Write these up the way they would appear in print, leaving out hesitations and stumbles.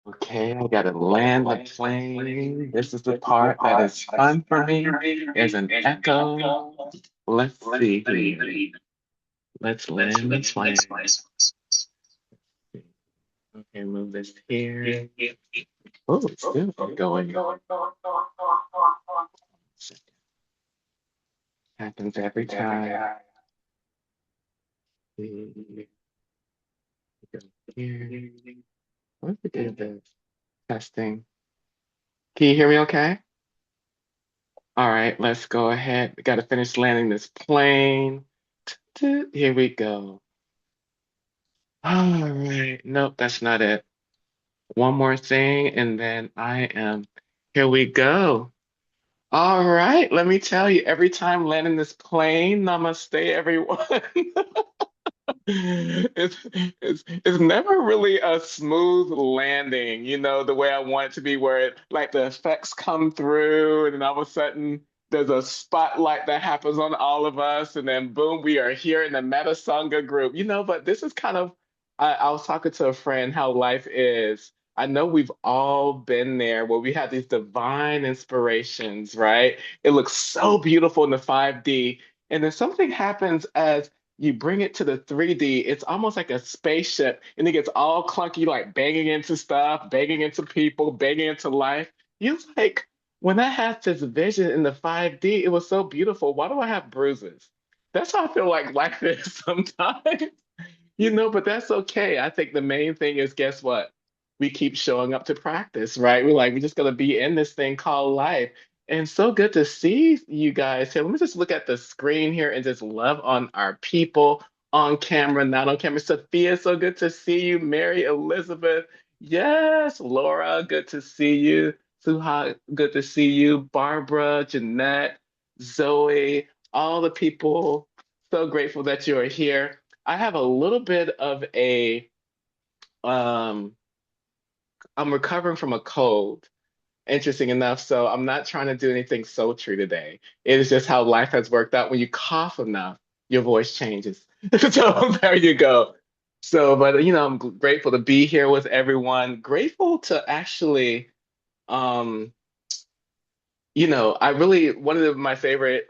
Okay, I gotta land the plane. This is the part that is fun for me. There's an echo. Let's see here. Let's land the plane. Okay, move this here. Oh, it's still going. Happens every time. See, go here. What if we did this? Testing. Can you hear me okay? All right, let's go ahead. We gotta finish landing this plane. Here we go. All right. Nope, that's not it. One more thing, and then I am. Here we go. All right. Let me tell you, every time landing this plane, namaste, everyone. It's never really a smooth landing, the way I want it to be, where like the effects come through, and then all of a sudden there's a spotlight that happens on all of us, and then boom, we are here in the Metta Sangha group. But this is kind of I was talking to a friend how life is. I know we've all been there where we have these divine inspirations, right? It looks so beautiful in the 5D, and then something happens as you bring it to the 3D, it's almost like a spaceship and it gets all clunky, like banging into stuff, banging into people, banging into life. You're like, when I had this vision in the 5D, it was so beautiful. Why do I have bruises? That's how I feel like life is sometimes. But that's okay. I think the main thing is, guess what? We keep showing up to practice, right? We're just gonna be in this thing called life. And so good to see you guys here. Let me just look at the screen here and just love on our people on camera, not on camera. Sophia, so good to see you. Mary Elizabeth, yes. Laura, good to see you. Suha, good to see you. Barbara, Jeanette, Zoe, all the people. So grateful that you are here. I have a little bit of um, I'm recovering from a cold, interesting enough. So I'm not trying to do anything sultry today. It is just how life has worked out. When you cough enough, your voice changes. So there you go. So, but I'm grateful to be here with everyone. Grateful to actually, um, I really one of my favorite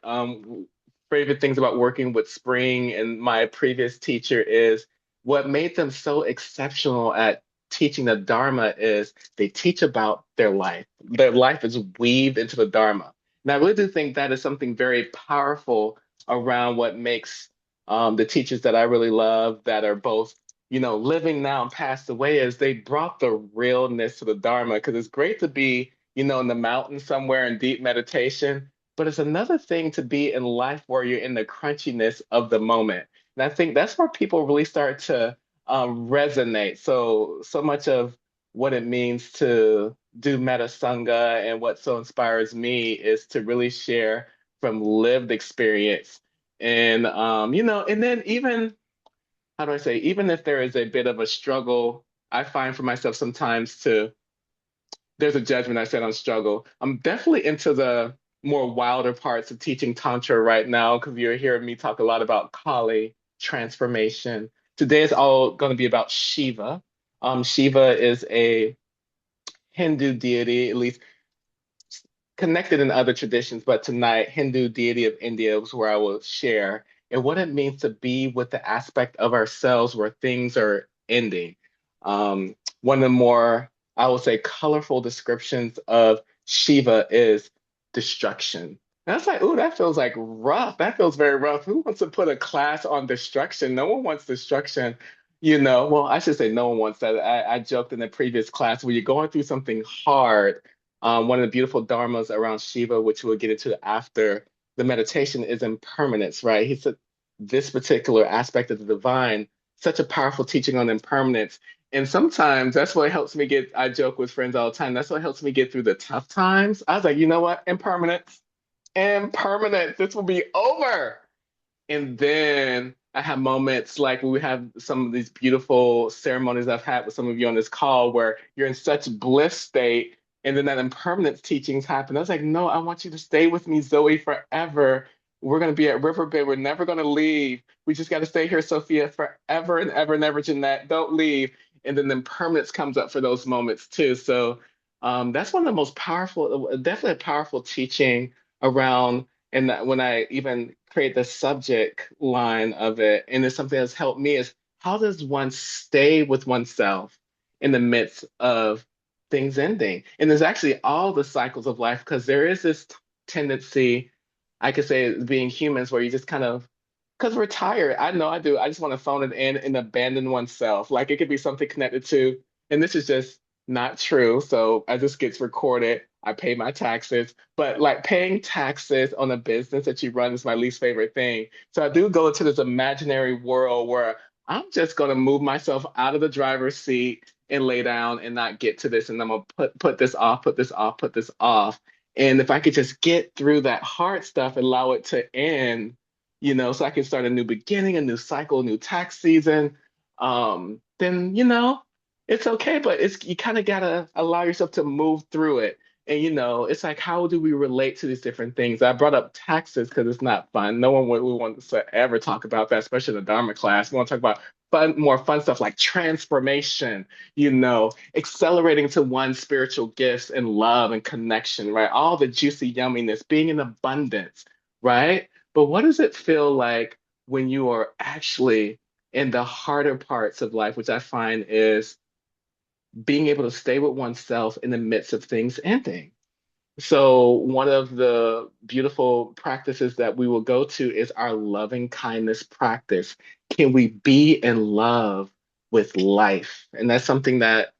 things about working with Spring and my previous teacher is what made them so exceptional at teaching the Dharma is they teach about their life. Their life is weaved into the Dharma. And I really do think that is something very powerful around what makes the teachers that I really love that are both, living now and passed away is they brought the realness to the Dharma because it's great to be in the mountains somewhere in deep meditation. But it's another thing to be in life where you're in the crunchiness of the moment. And I think that's where people really start to resonate. So much of what it means to do Metta Sangha, and what so inspires me is to really share from lived experience. And and then even how do I say, even if there is a bit of a struggle, I find for myself sometimes to there's a judgment I said on struggle. I'm definitely into the more wilder parts of teaching Tantra right now because you're hearing me talk a lot about Kali, transformation. Today is all going to be about Shiva. Shiva is a Hindu deity, at least connected in other traditions, but tonight, Hindu deity of India is where I will share and what it means to be with the aspect of ourselves where things are ending. One of the more, I will say, colorful descriptions of Shiva is destruction. And I was like, ooh, that feels like rough. That feels very rough. Who wants to put a class on destruction? No one wants destruction. Well, I should say no one wants that. I joked in the previous class where you're going through something hard, one of the beautiful dharmas around Shiva, which we'll get into after the meditation, is impermanence, right? He said this particular aspect of the divine, such a powerful teaching on impermanence. And sometimes that's what helps me get, I joke with friends all the time, that's what helps me get through the tough times. I was like, you know what? Impermanence, impermanence, this will be over. And then I have moments like we have some of these beautiful ceremonies I've had with some of you on this call where you're in such bliss state, and then that impermanence teachings happen. I was like, no, I want you to stay with me, Zoe, forever. We're going to be at Riverbed. We're never going to leave. We just got to stay here, Sophia, forever and ever and ever, Jeanette. Don't leave. And then the impermanence comes up for those moments too. So that's one of the most powerful, definitely a powerful teaching around and when I even create the subject line of it, and it's something that's helped me is how does one stay with oneself in the midst of things ending? And there's actually all the cycles of life because there is this tendency, I could say, being humans, where you just kind of because we're tired. I know I do. I just want to phone it in and abandon oneself. Like it could be something connected to, and this is just not true. So as this gets recorded, I pay my taxes. But like paying taxes on a business that you run is my least favorite thing. So I do go into this imaginary world where I'm just going to move myself out of the driver's seat and lay down and not get to this. And I'm going to put this off, put this off, put this off. And if I could just get through that hard stuff and allow it to end, so I can start a new beginning, a new cycle, a new tax season, then, it's okay. But it's you kind of gotta allow yourself to move through it. And it's like, how do we relate to these different things? I brought up taxes because it's not fun. No one would want to ever talk about that, especially in the Dharma class. We want to talk about more fun stuff like transformation, accelerating to one's spiritual gifts and love and connection, right? All the juicy yumminess, being in abundance, right? But what does it feel like when you are actually in the harder parts of life, which I find is being able to stay with oneself in the midst of things ending? So, one of the beautiful practices that we will go to is our loving kindness practice. Can we be in love with life? And that's something that,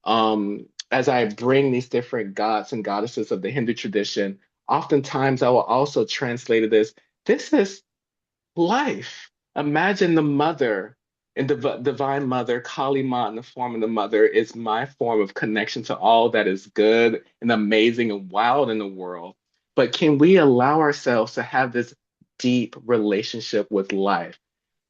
as I bring these different gods and goddesses of the Hindu tradition, oftentimes I will also translate it as this is life. Imagine the mother and the divine mother, Kali Ma, in the form of the mother, is my form of connection to all that is good and amazing and wild in the world. But can we allow ourselves to have this deep relationship with life?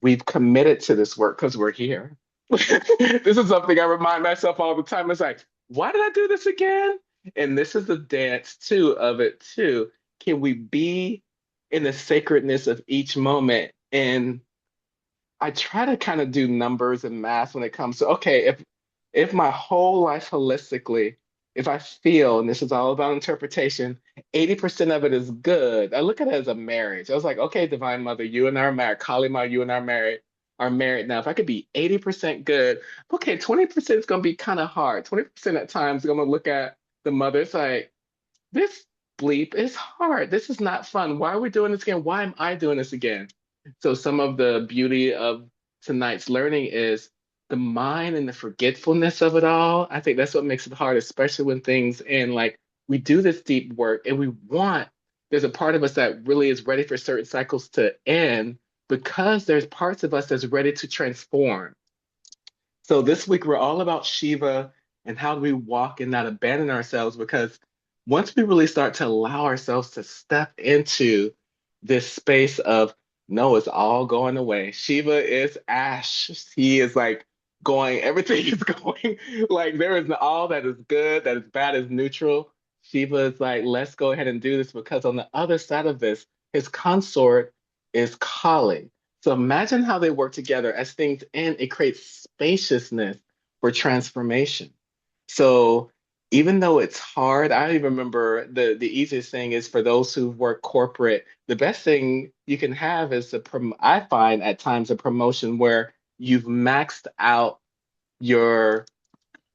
We've committed to this work because we're here. This is something I remind myself all the time. It's like, why did I do this again? And this is the dance too of it too. Can we be in the sacredness of each moment? And I try to kind of do numbers and math when it comes to, okay, if my whole life holistically, if I feel, and this is all about interpretation, 80% of it is good. I look at it as a marriage. I was like, okay, Divine Mother, you and I are married. Kali Ma, you and I are married now. If I could be 80% good, okay, 20% is gonna be kind of hard. 20% at times I'm gonna look at the mother. It's like, this bleep is hard. This is not fun. Why are we doing this again? Why am I doing this again? So, some of the beauty of tonight's learning is the mind and the forgetfulness of it all. I think that's what makes it hard, especially when things end. Like we do this deep work and we want, there's a part of us that really is ready for certain cycles to end because there's parts of us that's ready to transform. So this week we're all about Shiva And how do we walk and not abandon ourselves? Because once we really start to allow ourselves to step into this space of no, it's all going away. Shiva is ash. He is like going, everything is going like there is all that is good, that is bad is neutral. Shiva is like, let's go ahead and do this because on the other side of this, his consort is Kali. So imagine how they work together as things end, it creates spaciousness for transformation. So even though it's hard, I even remember the easiest thing is for those who work corporate, the best thing you can have is I find at times a promotion where you've maxed out your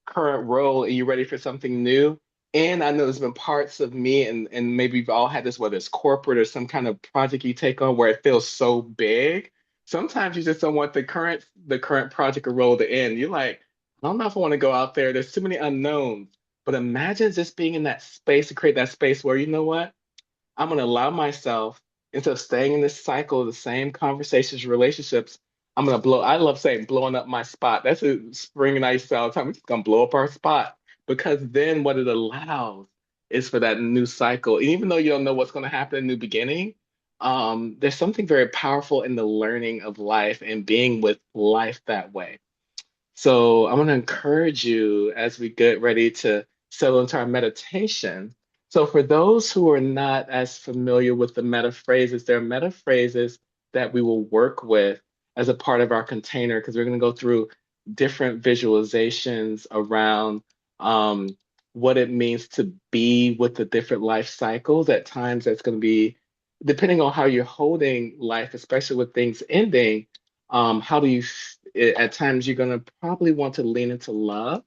current role and you're ready for something new. And I know there's been parts of me, and maybe we've all had this, whether it's corporate or some kind of project you take on where it feels so big. Sometimes you just don't want the current project or role to end. You're like, I don't know if I want to go out there. There's too many unknowns. But imagine just being in that space to create that space where you know what? I'm going to allow myself, instead of staying in this cycle of the same conversations, relationships, I'm going to blow. I love saying blowing up my spot. That's a Spring and I used to say all the time. We're just going to blow up our spot because then what it allows is for that new cycle. And even though you don't know what's going to happen in the new beginning, there's something very powerful in the learning of life and being with life that way. So I want to encourage you as we get ready to settle into our meditation. So for those who are not as familiar with the meta phrases, there are meta phrases that we will work with as a part of our container because we're going to go through different visualizations around um, what it means to be with the different life cycles. At times, that's going to be depending on how you're holding life, especially with things ending. How do you at times you're going to probably want to lean into love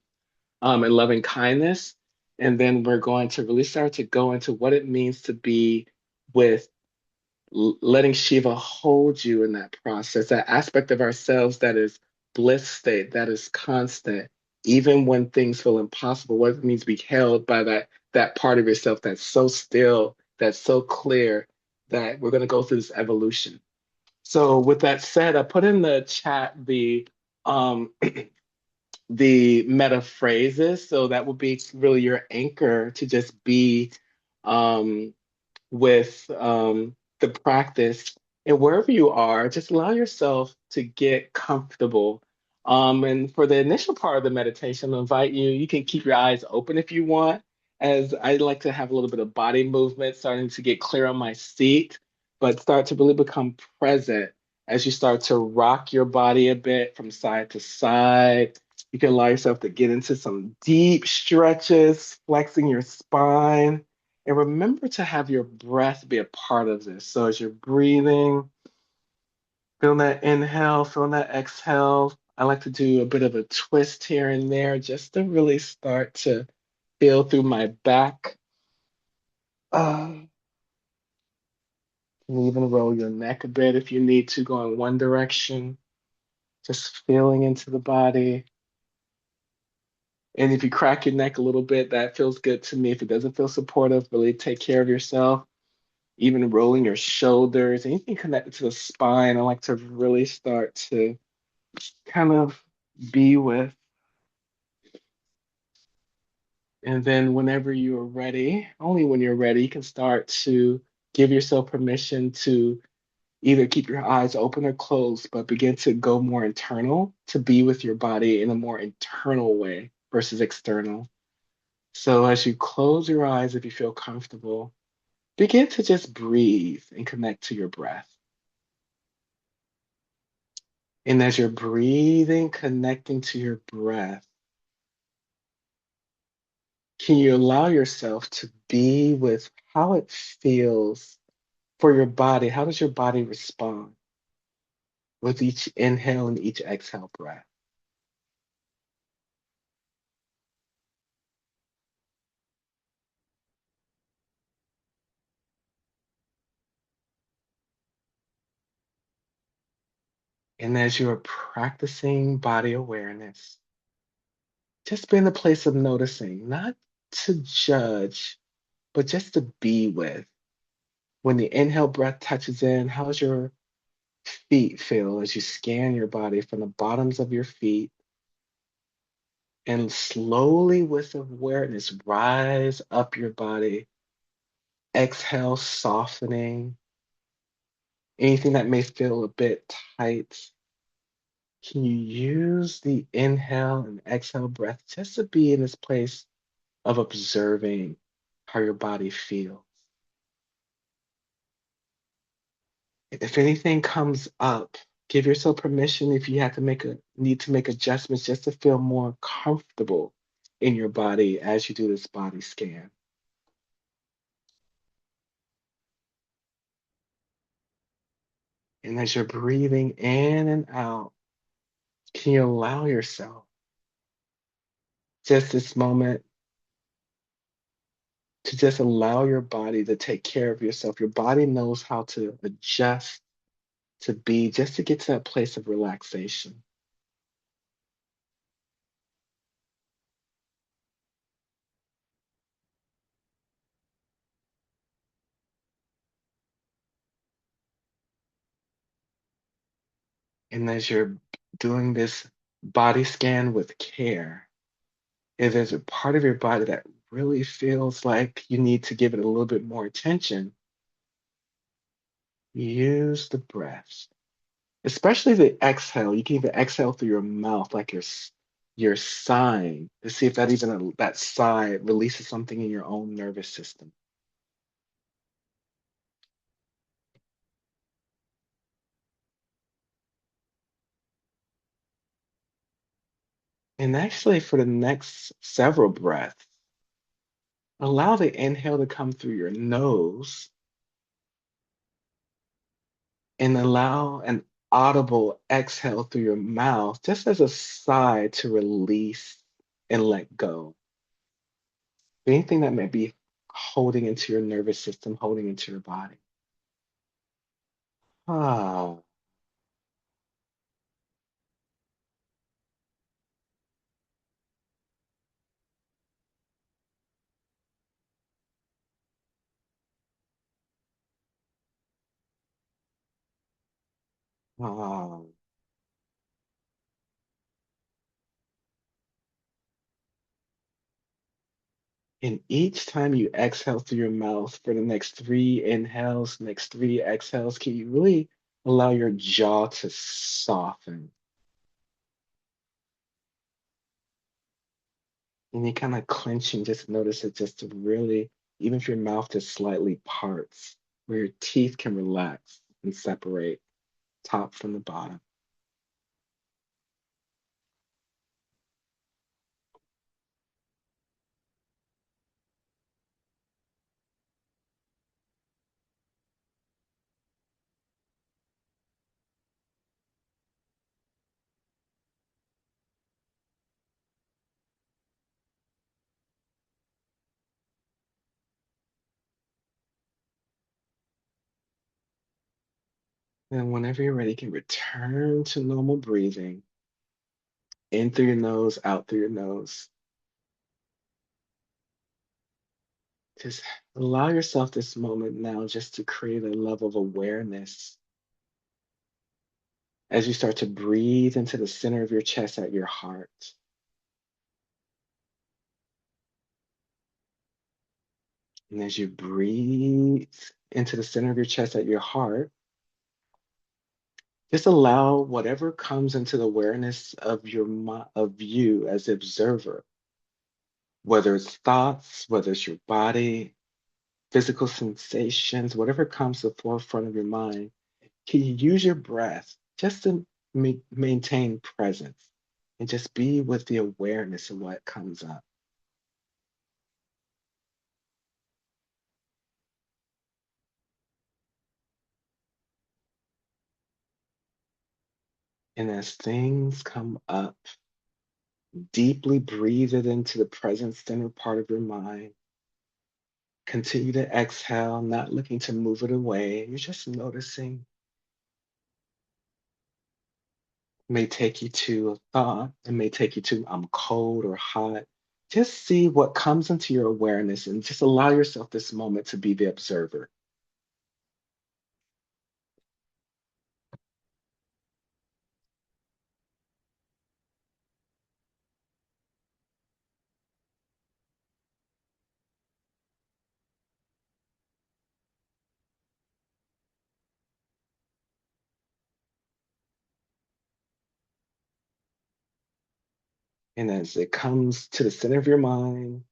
and loving kindness. And then we're going to really start to go into what it means to be with letting Shiva hold you in that process, that aspect of ourselves that is bliss state, that is constant, even when things feel impossible, what it means to be held by that part of yourself that's so still, that's so clear that we're going to go through this evolution. So with that said, I put in the chat um the meta phrases. So that would be really your anchor to just be um with the practice. And wherever you are, just allow yourself to get comfortable. And for the initial part of the meditation, I'll invite you, you can keep your eyes open if you want, as I like to have a little bit of body movement, starting to get clear on my seat, but start to really become present as you start to rock your body a bit from side to side. You can allow yourself to get into some deep stretches, flexing your spine and remember to have your breath be a part of this. So as you're breathing, feeling that inhale, feeling that exhale. I like to do a bit of a twist here and there just to really start to feel through my back. And even roll your neck a bit if you need to go in one direction, just feeling into the body. And if you crack your neck a little bit, that feels good to me. If it doesn't feel supportive, really take care of yourself. Even rolling your shoulders, anything connected to the spine. I like to really start to kind of be with. And then whenever you're ready, only when you're ready, you can start to give yourself permission to either keep your eyes open or closed, but begin to go more internal, to be with your body in a more internal way versus external. So as you close your eyes, if you feel comfortable, begin to just breathe and connect to your breath. And as you're breathing, connecting to your breath, can you allow yourself to be with how it feels for your body? How does your body respond with each inhale and each exhale breath? And as you're practicing body awareness, just be in the place of noticing, not to judge, but just to be with. When the inhale breath touches in, how's your feet feel as you scan your body from the bottoms of your feet And slowly, with awareness, rise up your body. Exhale, softening. Anything that may feel a bit tight, can you use the inhale and exhale breath just to be in this place of observing how your body feels? If anything comes up, give yourself permission if you have to need to make adjustments just to feel more comfortable in your body as you do this body scan. And as you're breathing in and out, can you allow yourself just this moment to just allow your body to take care of yourself? Your body knows how to adjust to be, just to get to that place of relaxation. And as you're doing this body scan with care, if there's a part of your body that really feels like you need to give it a little bit more attention, use the breath, especially the exhale. You can even exhale through your mouth, like you're sighing, to see if that sigh releases something in your own nervous system. And actually, for the next several breaths, allow the inhale to come through your nose and allow an audible exhale through your mouth, just as a sigh to release and let go. Anything that may be holding into your nervous system, holding into your body. Ah, ah. And each time you exhale through your mouth for the next three inhales, next three exhales, can you really allow your jaw to soften? And you kind of clenching, just notice it just to really, even if your mouth just slightly parts, where your teeth can relax and separate top from the bottom. And whenever you're ready, you can return to normal breathing, in through your nose, out through your nose. Just allow yourself this moment now just to create a level of awareness as you start to breathe into the center of your chest at your heart. And as you breathe into the center of your chest at your heart, just allow whatever comes into the awareness of of you as the observer, whether it's thoughts, whether it's your body, physical sensations, whatever comes to the forefront of your mind. Can you use your breath just to maintain presence and just be with the awareness of what comes up? And as things come up, deeply breathe it into the present center part of your mind. Continue to exhale, not looking to move it away. You're just noticing. It may take you to a thought. It may take you to, I'm cold or hot. Just see what comes into your awareness and just allow yourself this moment to be the observer. And as it comes to the center of your mind,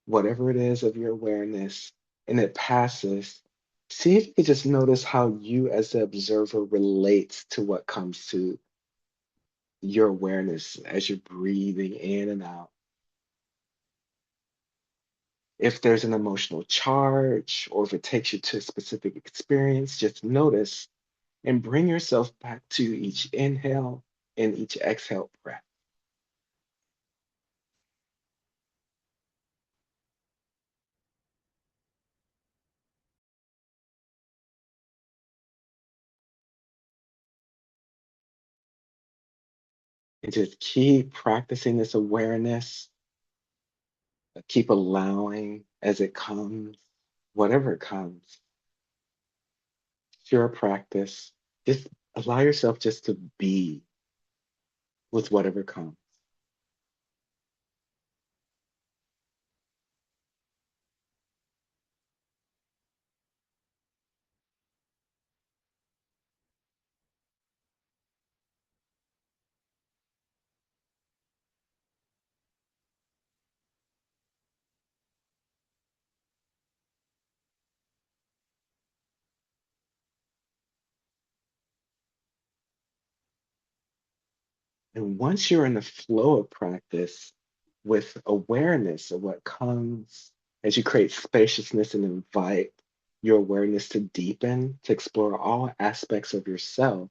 whatever it is of your awareness, and it passes, see if you can just notice how you, as the observer, relates to what comes to your awareness as you're breathing in and out. If there's an emotional charge or if it takes you to a specific experience, just notice and bring yourself back to each inhale and each exhale breath. And just keep practicing this awareness, keep allowing as it comes, whatever it comes. It's your practice. Just allow yourself just to be with whatever comes. And once you're in the flow of practice with awareness of what comes, as you create spaciousness and invite your awareness to deepen, to explore all aspects of yourself,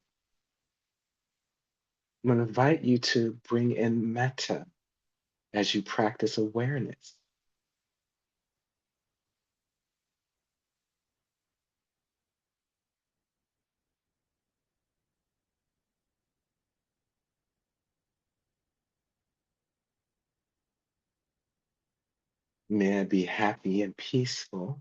I'm going to invite you to bring in metta as you practice awareness. May I be happy and peaceful.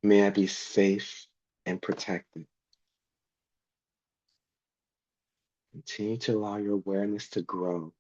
May I be safe and protected. Continue to allow your awareness to grow.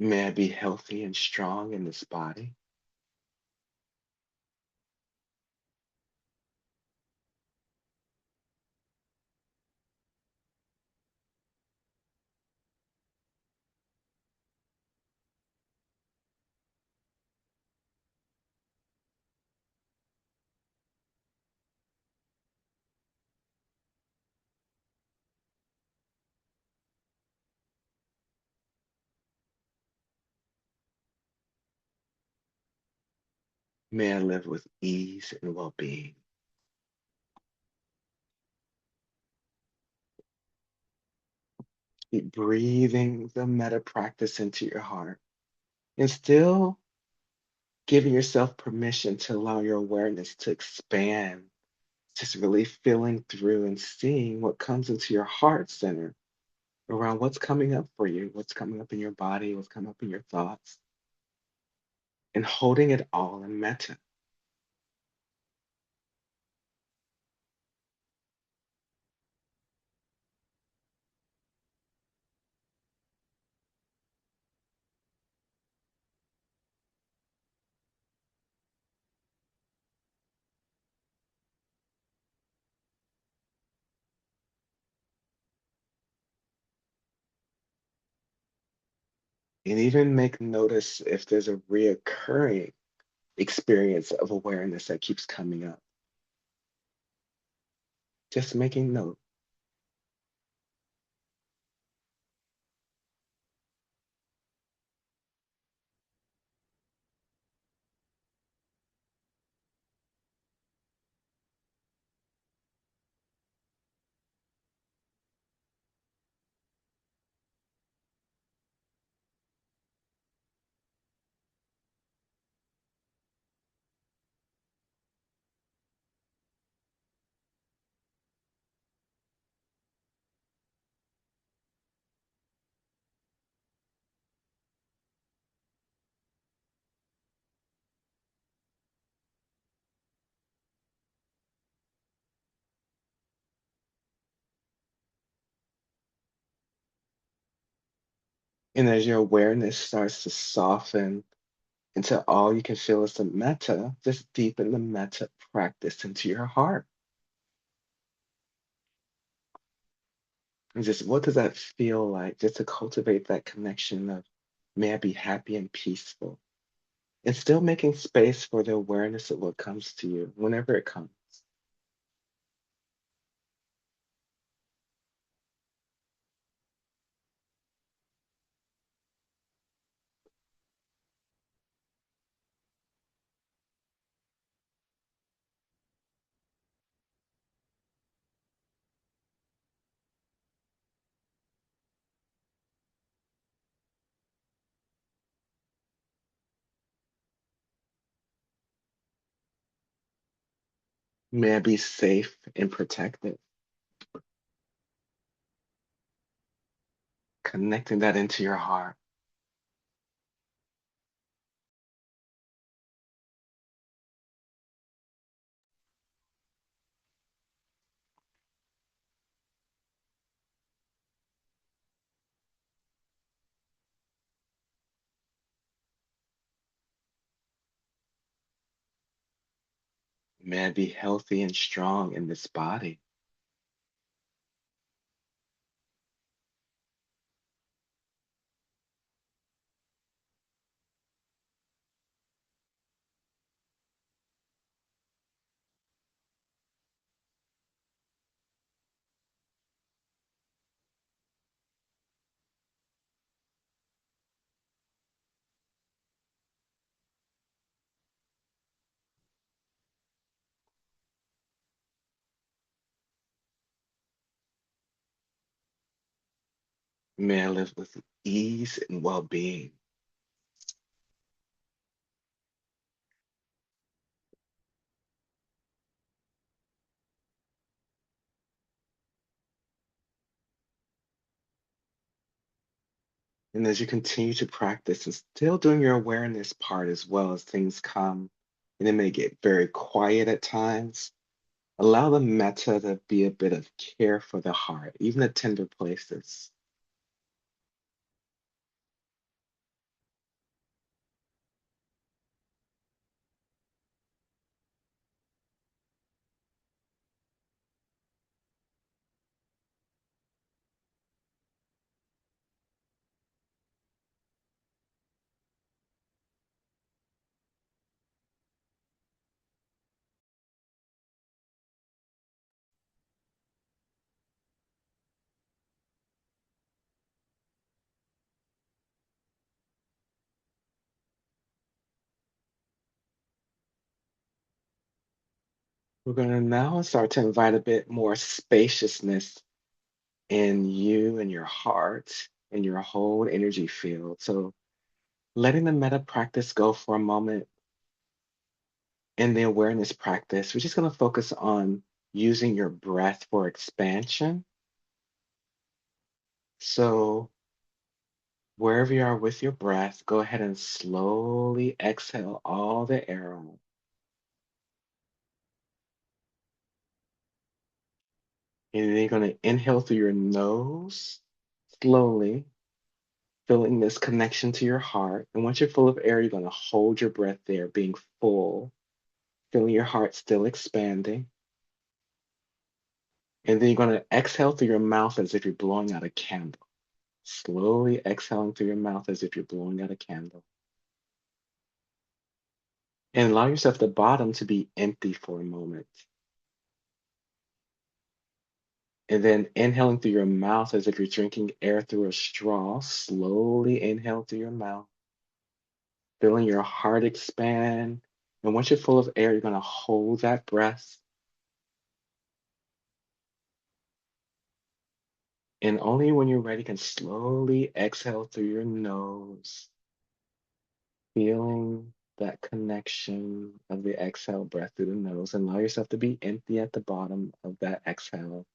May I be healthy and strong in this body. May I live with ease and well being. Keep breathing the metta practice into your heart and still giving yourself permission to allow your awareness to expand, just really feeling through and seeing what comes into your heart center around what's coming up for you, what's coming up in your body, what's coming up in your thoughts, and holding it all in metta. And even make notice if there's a reoccurring experience of awareness that keeps coming up. Just making note. And as your awareness starts to soften until all you can feel is the metta, just deepen the metta practice into your heart. And just what does that feel like? Just to cultivate that connection of, may I be happy and peaceful. And still making space for the awareness of what comes to you whenever it comes. May I be safe and protected. Connecting that into your heart. May I be healthy and strong in this body. May I live with ease and well being. And as you continue to practice and still doing your awareness part as well as things come, and it may get very quiet at times, allow the metta to be a bit of care for the heart, even the tender places. We're going to now start to invite a bit more spaciousness in you and your heart and your whole energy field. So letting the metta practice go for a moment in the awareness practice, we're just going to focus on using your breath for expansion. So wherever you are with your breath, go ahead and slowly exhale all the air out. And then you're going to inhale through your nose slowly, feeling this connection to your heart. And once you're full of air, you're going to hold your breath there, being full, feeling your heart still expanding. And then you're going to exhale through your mouth as if you're blowing out a candle. Slowly exhaling through your mouth as if you're blowing out a candle. And allow yourself the bottom to be empty for a moment. And then inhaling through your mouth as if you're drinking air through a straw. Slowly inhale through your mouth, feeling your heart expand. And once you're full of air, you're going to hold that breath. And only when you're ready can slowly exhale through your nose, feeling that connection of the exhale breath through the nose. And allow yourself to be empty at the bottom of that exhale.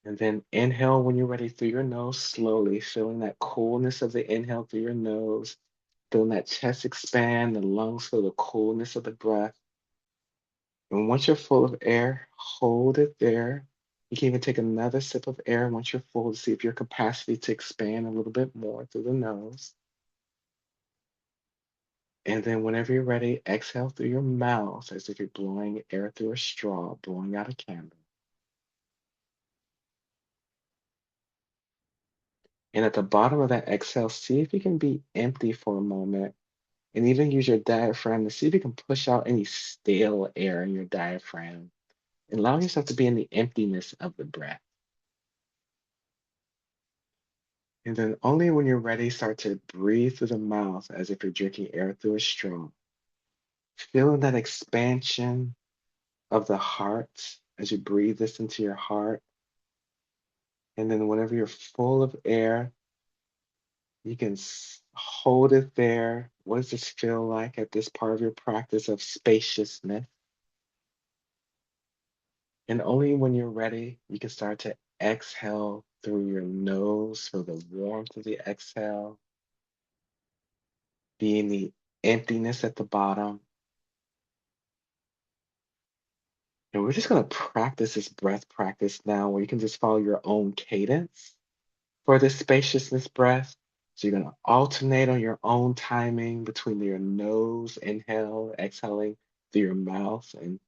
And then inhale when you're ready through your nose slowly, feeling that coolness of the inhale through your nose, feeling that chest expand, the lungs feel the coolness of the breath. And once you're full of air, hold it there. You can even take another sip of air once you're full to see if your capacity to expand a little bit more through the nose. And then, whenever you're ready, exhale through your mouth as if you're blowing air through a straw, blowing out a candle. And at the bottom of that exhale, see if you can be empty for a moment and even use your diaphragm to see if you can push out any stale air in your diaphragm and allow yourself to be in the emptiness of the breath. And then, only when you're ready, start to breathe through the mouth as if you're drinking air through a straw. Feeling that expansion of the heart as you breathe this into your heart. And then, whenever you're full of air, you can hold it there. What does this feel like at this part of your practice of spaciousness? And only when you're ready, you can start to exhale through your nose. Feel the warmth of the exhale, being the emptiness at the bottom. And we're just going to practice this breath practice now where you can just follow your own cadence for this spaciousness breath. So you're going to alternate on your own timing between your nose, inhale, exhaling through your mouth, and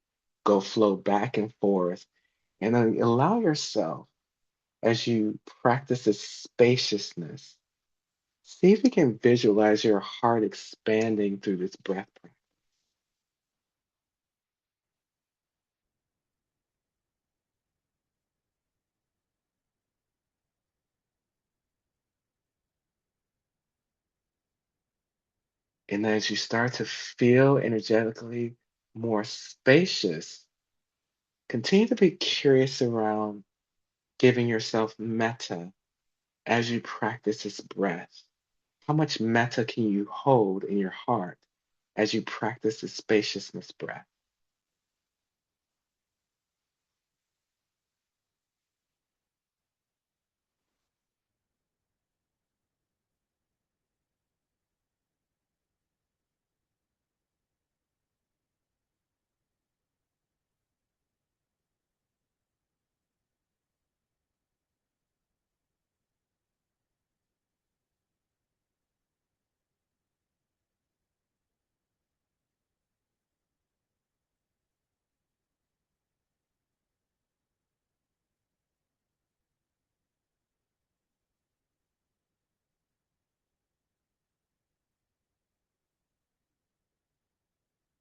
go flow back and forth. And then allow yourself, as you practice this spaciousness, see if you can visualize your heart expanding through this breath practice. And as you start to feel energetically more spacious, continue to be curious around giving yourself metta as you practice this breath. How much metta can you hold in your heart as you practice the spaciousness breath?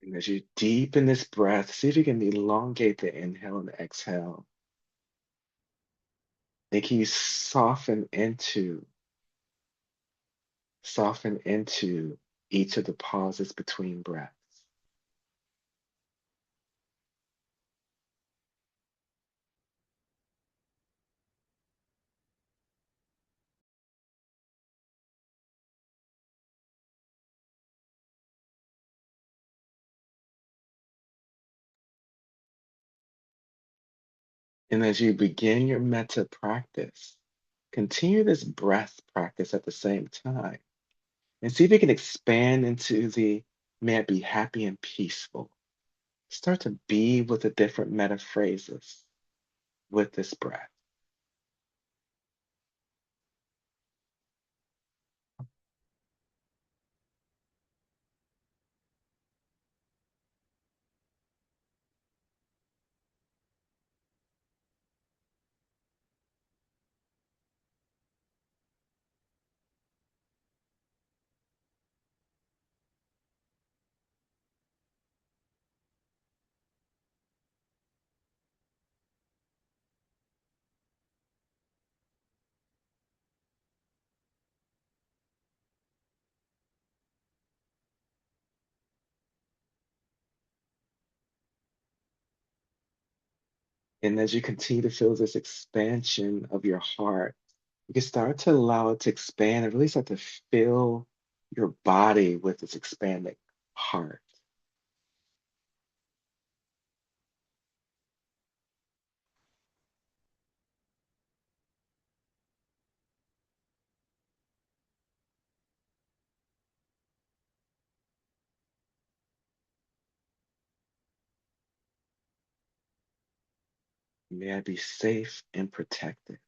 And as you deepen this breath, see if you can elongate the inhale and exhale. And can you soften into each of the pauses between breaths? And as you begin your metta practice, continue this breath practice at the same time. And see if you can expand into the may I be happy and peaceful. Start to be with the different meta phrases with this breath. And as you continue to feel this expansion of your heart, you can start to allow it to expand and really start to fill your body with this expanding heart. May I be safe and protected.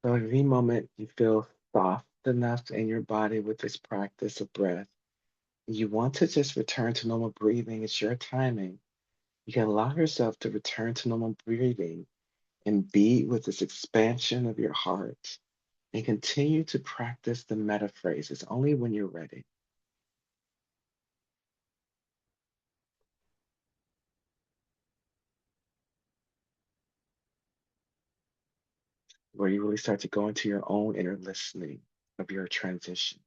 So, every moment you feel soft enough in your body with this practice of breath, you want to just return to normal breathing. It's your timing. You can allow yourself to return to normal breathing and be with this expansion of your heart and continue to practice the meta phrases only when you're ready, where you really start to go into your own inner listening of your transition.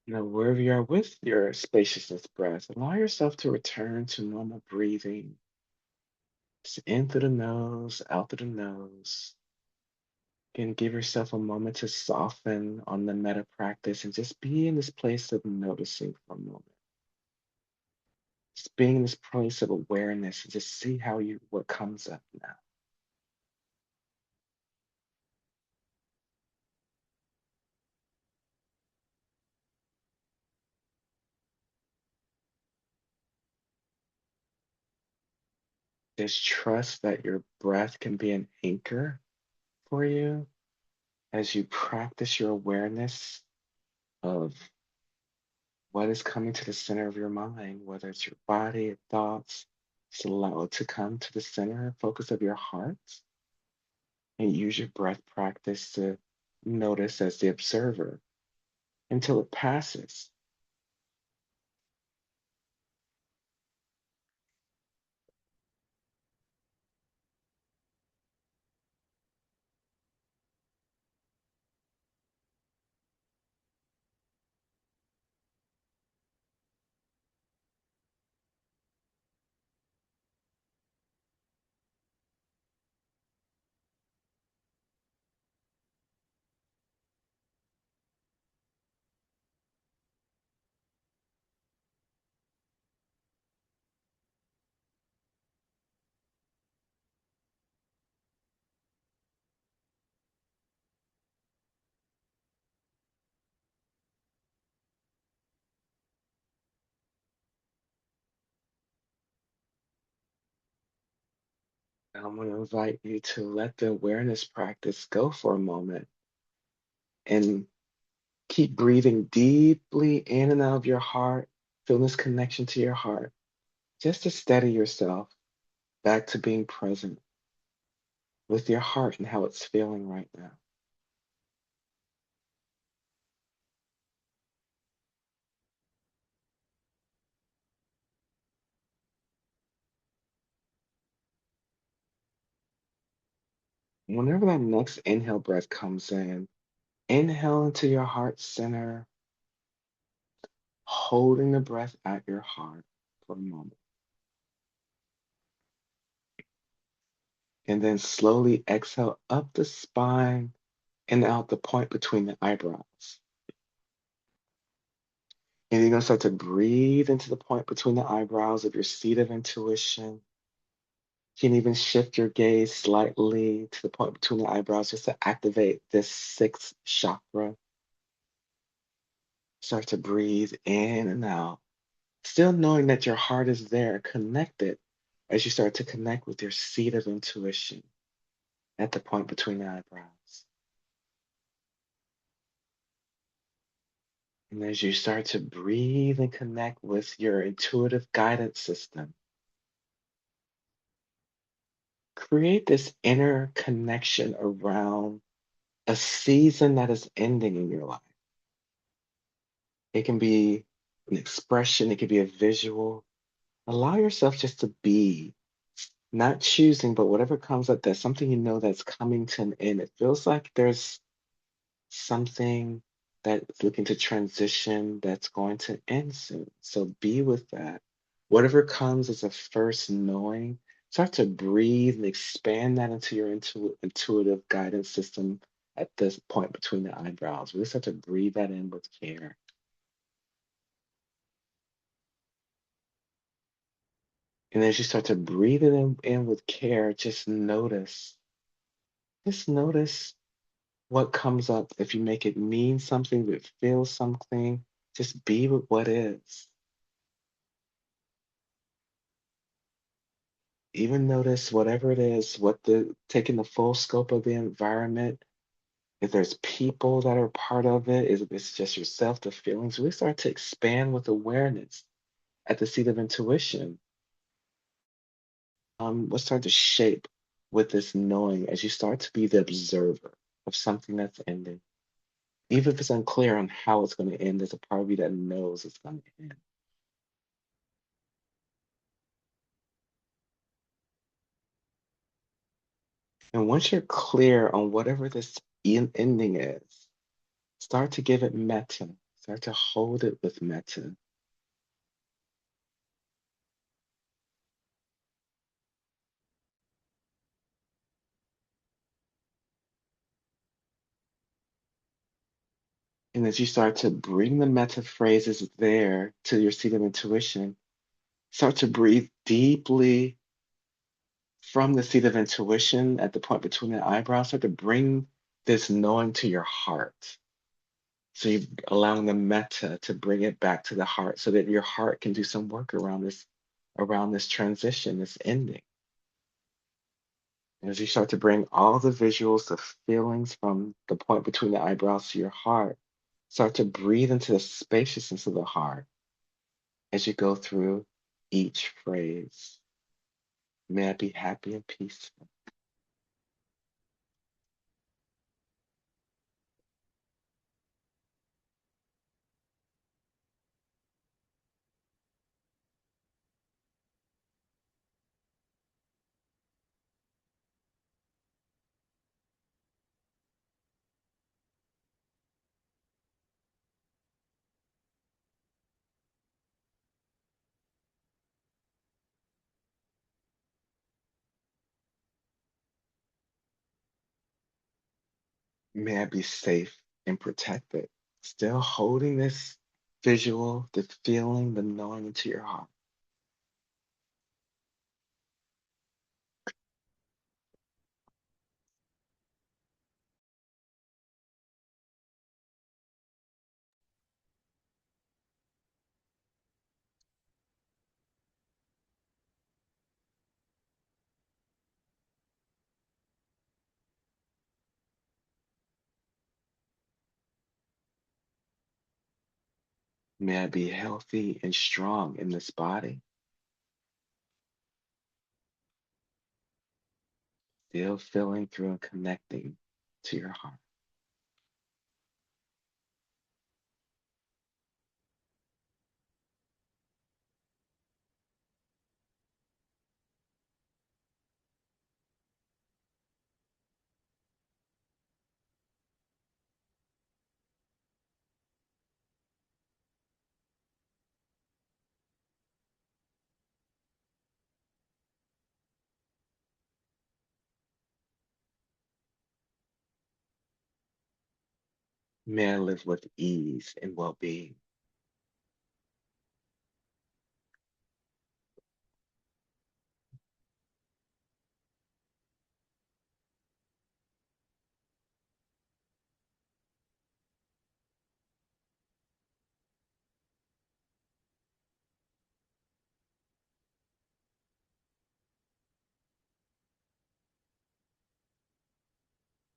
Now, wherever you are with your spaciousness breath, allow yourself to return to normal breathing. Just in through the nose, out through the nose. And give yourself a moment to soften on the meta practice and just be in this place of noticing for a moment. Just being in this place of awareness and just see how you what comes up now. Just trust that your breath can be an anchor for you as you practice your awareness of what is coming to the center of your mind, whether it's your body, thoughts. Just allow it to come to the center, focus of your heart, and use your breath practice to notice as the observer until it passes. I'm going to invite you to let the awareness practice go for a moment and keep breathing deeply in and out of your heart. Feel this connection to your heart, just to steady yourself back to being present with your heart and how it's feeling right now. Whenever that next inhale breath comes in, inhale into your heart center, holding the breath at your heart for a moment. And then slowly exhale up the spine and out the point between the eyebrows. And you're going to start to breathe into the point between the eyebrows of your seat of intuition. You can even shift your gaze slightly to the point between the eyebrows just to activate this sixth chakra. Start to breathe in and out, still knowing that your heart is there, connected as you start to connect with your seat of intuition at the point between the eyebrows. And as you start to breathe and connect with your intuitive guidance system, create this inner connection around a season that is ending in your life. It can be an expression, it can be a visual. Allow yourself just to be, not choosing, but whatever comes up, that's something you know that's coming to an end. It feels like there's something that's looking to transition that's going to end soon. So be with that. Whatever comes as a first knowing, start to breathe and expand that into your intuitive guidance system at this point between the eyebrows. Really start to breathe that in with care. And as you start to breathe it in with care, just notice what comes up. If you make it mean something, if it feels something, just be with what is. Even notice whatever it is, taking the full scope of the environment. If there's people that are part of it, if it's just yourself, the feelings, really start to expand with awareness at the seat of intuition. Let's start to shape with this knowing as you start to be the observer of something that's ending. Even if it's unclear on how it's going to end, there's a part of you that knows it's going to end. And once you're clear on whatever this ending is, start to give it metta. Start to hold it with metta. And as you start to bring the metta phrases there to your seat of intuition, start to breathe deeply from the seat of intuition at the point between the eyebrows. Start to bring this knowing to your heart. So you're allowing the metta to bring it back to the heart so that your heart can do some work around this transition, this ending. As you start to bring all the visuals, the feelings from the point between the eyebrows to your heart, start to breathe into the spaciousness of the heart as you go through each phrase. May I be happy and peaceful. May I be safe and protected. Still holding this visual, the feeling, the knowing into your heart. May I be healthy and strong in this body. Still feeling through and connecting to your heart. May I live with ease and well being.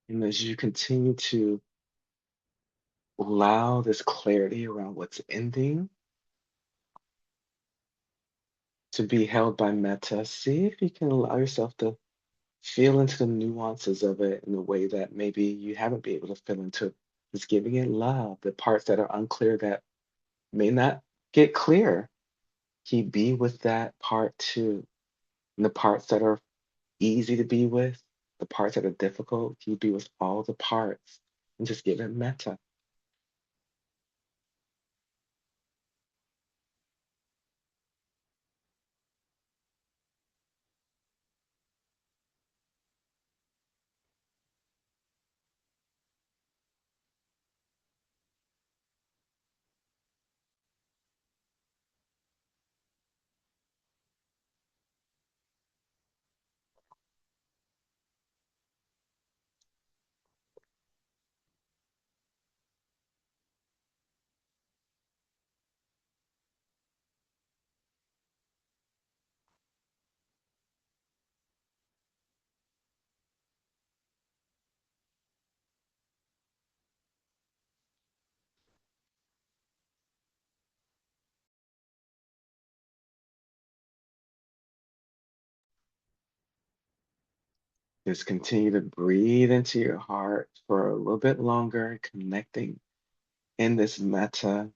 And as you continue to allow this clarity around what's ending to be held by metta, see if you can allow yourself to feel into the nuances of it in a way that maybe you haven't been able to feel into. Just giving it love, the parts that are unclear that may not get clear. Can you be with that part too? And the parts that are easy to be with, the parts that are difficult, can you be with all the parts and just give it metta? Just continue to breathe into your heart for a little bit longer, connecting in this metta.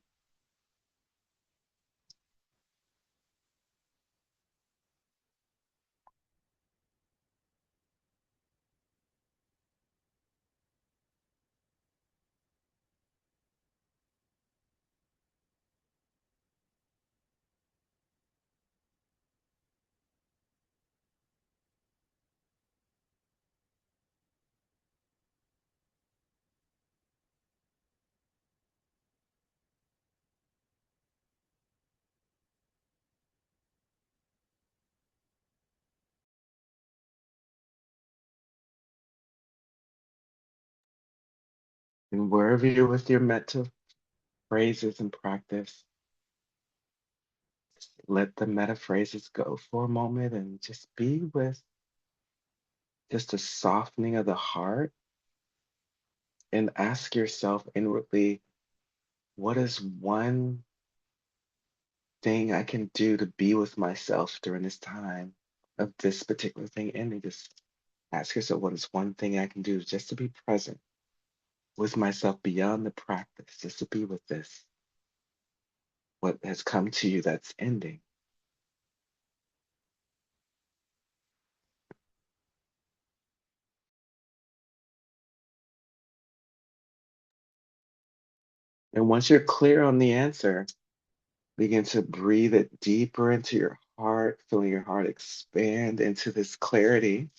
And wherever you're with your metta phrases and practice, let the meta phrases go for a moment and just be with just a softening of the heart and ask yourself inwardly, what is one thing I can do to be with myself during this time of this particular thing ending? Just ask yourself, what is one thing I can do just to be present with myself beyond the practice, just to be with this, what has come to you that's ending. And once you're clear on the answer, begin to breathe it deeper into your heart, feeling your heart expand into this clarity.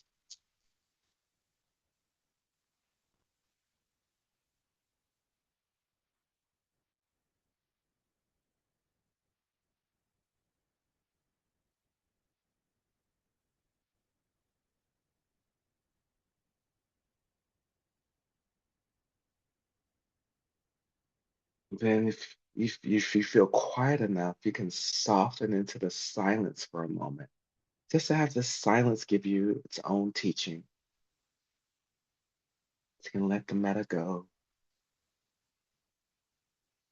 Then, if you feel quiet enough, you can soften into the silence for a moment. Just to have the silence give you its own teaching. You can let the meta go.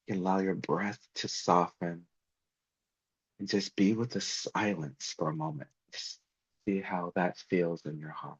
You can allow your breath to soften and just be with the silence for a moment. Just see how that feels in your heart.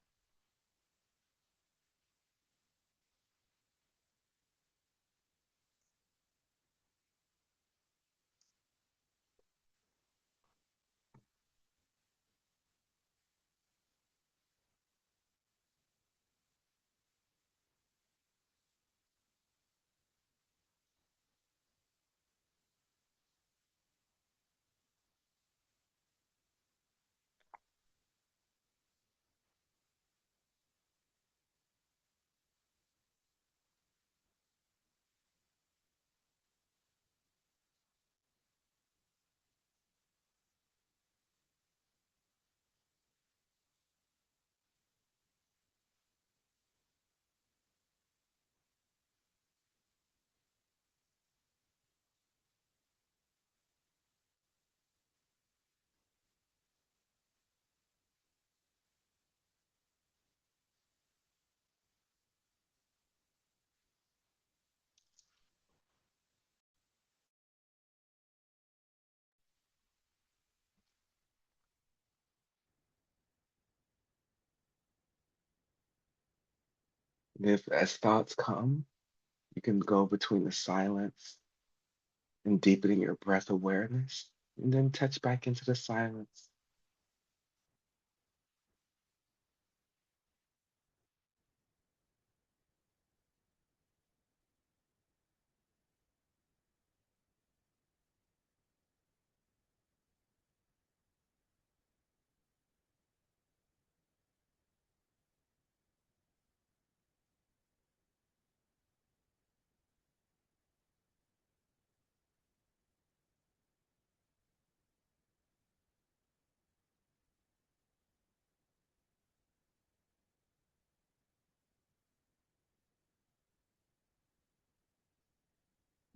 And if as thoughts come, you can go between the silence and deepening your breath awareness, and then touch back into the silence.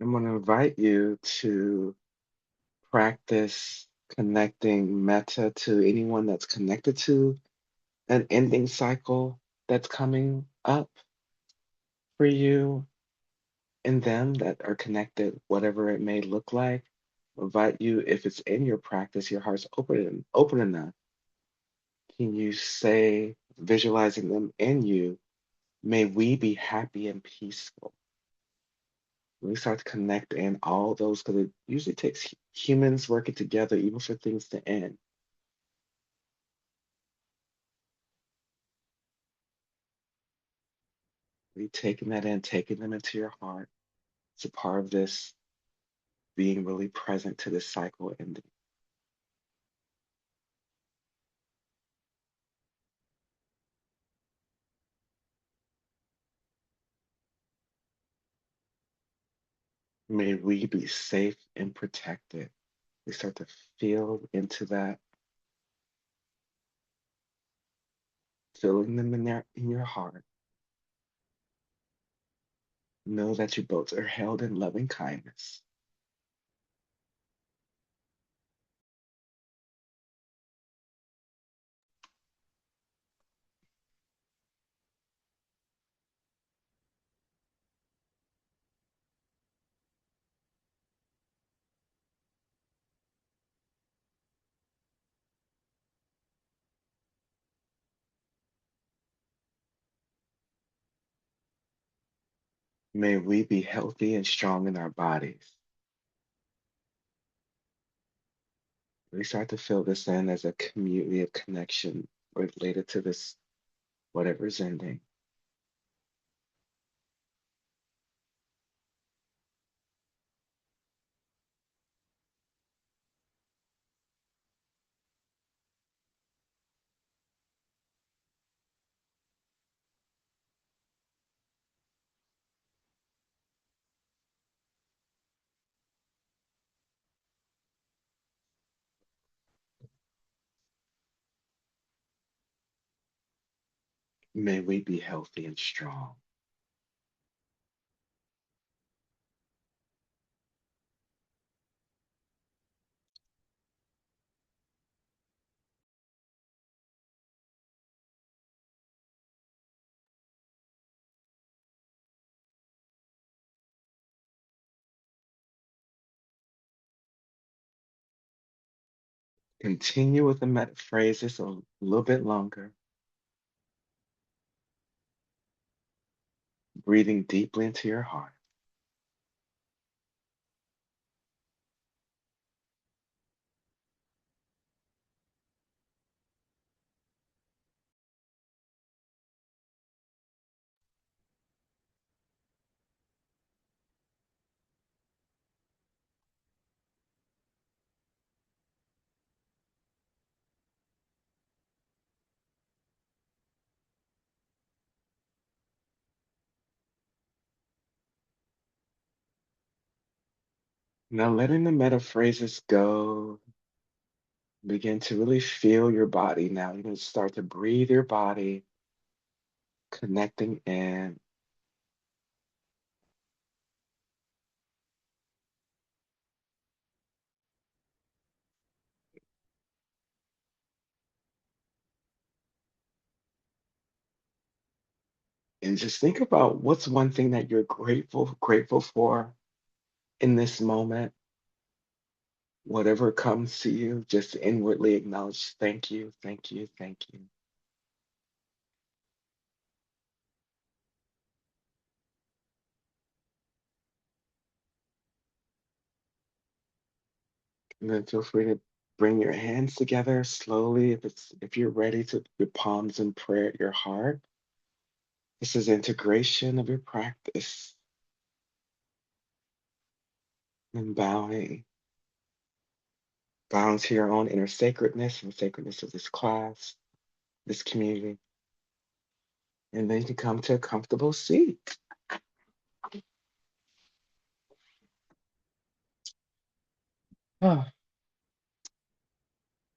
I'm going to invite you to practice connecting metta to anyone that's connected to an ending cycle that's coming up for you and them that are connected, whatever it may look like. Invite you, if it's in your practice, your heart's open enough. Can you say, visualizing them in you, may we be happy and peaceful? We start to connect in all those, because it usually takes humans working together, even for things to end. We taking that in, taking them into your heart. It's a part of this being really present to this cycle ending. May we be safe and protected. We start to feel into that, feeling them in your heart. Know that you both are held in loving kindness. May we be healthy and strong in our bodies. We start to feel this in as a community of connection related to this, whatever's ending. May we be healthy and strong. Continue with the meta phrases a little bit longer, breathing deeply into your heart. Now, letting the meta phrases go, begin to really feel your body now. You're going to start to breathe your body, connecting in. And just think about what's one thing that you're grateful for in this moment. Whatever comes to you, just inwardly acknowledge, thank you, thank you, thank you. And then feel free to bring your hands together slowly if you're ready to your palms in prayer at your heart. This is integration of your practice and bowing to your own inner sacredness and sacredness of this class, this community. And then you can come to a comfortable seat. Oh,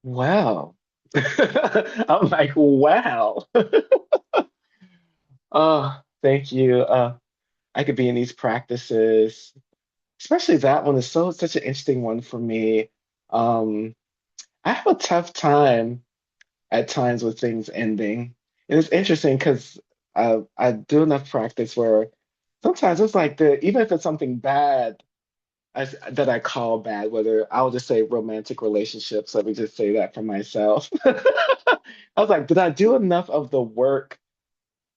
wow. I'm like, wow. Oh, thank you. I could be in these practices, especially that one is such an interesting one for me. Um, I have a tough time at times with things ending. And it's interesting because I do enough practice where sometimes it's like even if it's something bad that I call bad, whether I'll just say romantic relationships, let me just say that for myself. I was like, did I do enough of the work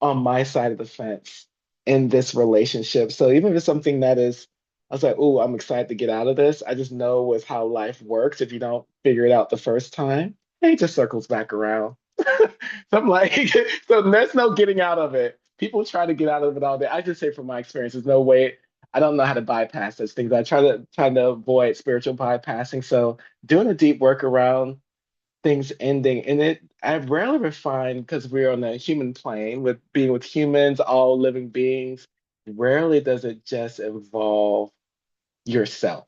on my side of the fence in this relationship? So even if it's something that is, I was like, oh, I'm excited to get out of this. I just know with how life works, if you don't figure it out the first time, it just circles back around. So I'm like, so there's no getting out of it. People try to get out of it all day. I just say from my experience, there's no way. I don't know how to bypass those things. I try to avoid spiritual bypassing. So doing a deep work around things ending. And I rarely find, because we're on the human plane with being with humans, all living beings, rarely does it just involve yourself.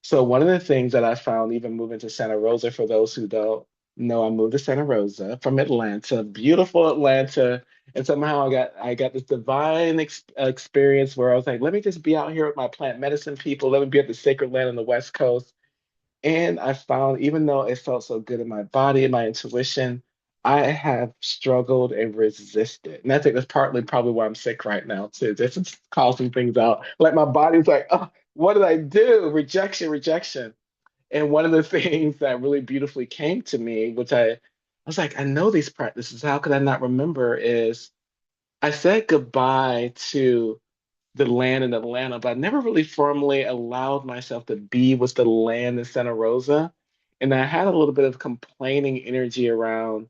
So one of the things that I found even moving to Santa Rosa, for those who don't know, I moved to Santa Rosa from Atlanta, beautiful Atlanta. And somehow I got this divine experience where I was like, let me just be out here with my plant medicine people. Let me be at the sacred land on the West Coast. And I found, even though it felt so good in my body and my intuition, I have struggled and resisted. And I think that's partly probably why I'm sick right now, too. This is causing things out. Like my body's like, oh, what did I do? Rejection, rejection. And one of the things that really beautifully came to me, which I was like, I know these practices. How could I not remember? Is I said goodbye to the land in Atlanta, but I never really formally allowed myself to be with the land in Santa Rosa. And I had a little bit of complaining energy around,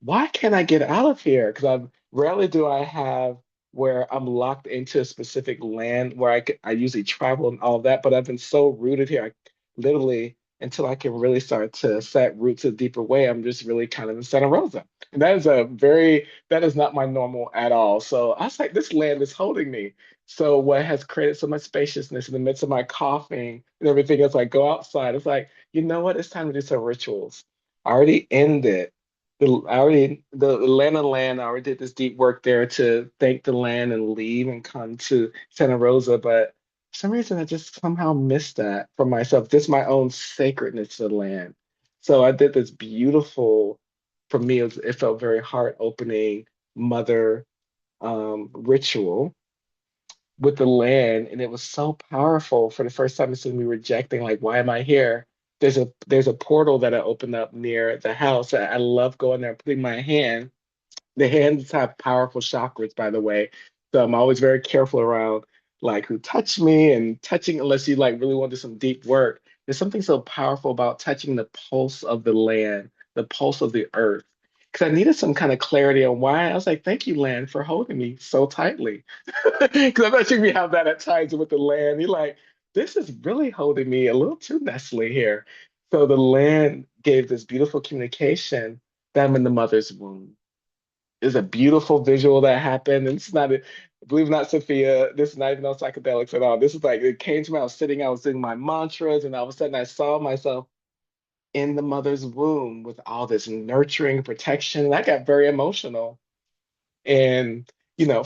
why can't I get out of here? Because I rarely do I have where I'm locked into a specific land where I usually travel and all that, but I've been so rooted here. I literally, until I can really start to set roots a deeper way, I'm just really kind of in Santa Rosa. And that is not my normal at all. So I was like, this land is holding me. So what has created so much spaciousness in the midst of my coughing and everything else, like go outside. It's like, you know what? It's time to do some rituals. I already ended. The land of land. I already did this deep work there to thank the land and leave and come to Santa Rosa. But for some reason, I just somehow missed that for myself, just my own sacredness to the land. So I did this beautiful, for me, it felt very heart opening mother ritual with the land, and it was so powerful. For the first time, instead of me rejecting, like, why am I here? There's a portal that I opened up near the house. I love going there and putting my hand. The hands have powerful chakras, by the way. So I'm always very careful around like who touch me and touching unless you like really want to do some deep work. There's something so powerful about touching the pulse of the land, the pulse of the earth. Because I needed some kind of clarity on why. I was like, thank you, land, for holding me so tightly. Because I'm not sure if you have that at times with the land. You're like, this is really holding me a little too nestly here. So the land gave this beautiful communication that I'm in the mother's womb. It's a beautiful visual that happened. And it's not, believe it or not, Sophia, this is not even on psychedelics at all. This is like, it came to me, I was doing my mantras, and all of a sudden I saw myself in the mother's womb with all this nurturing protection. And I got very emotional. And,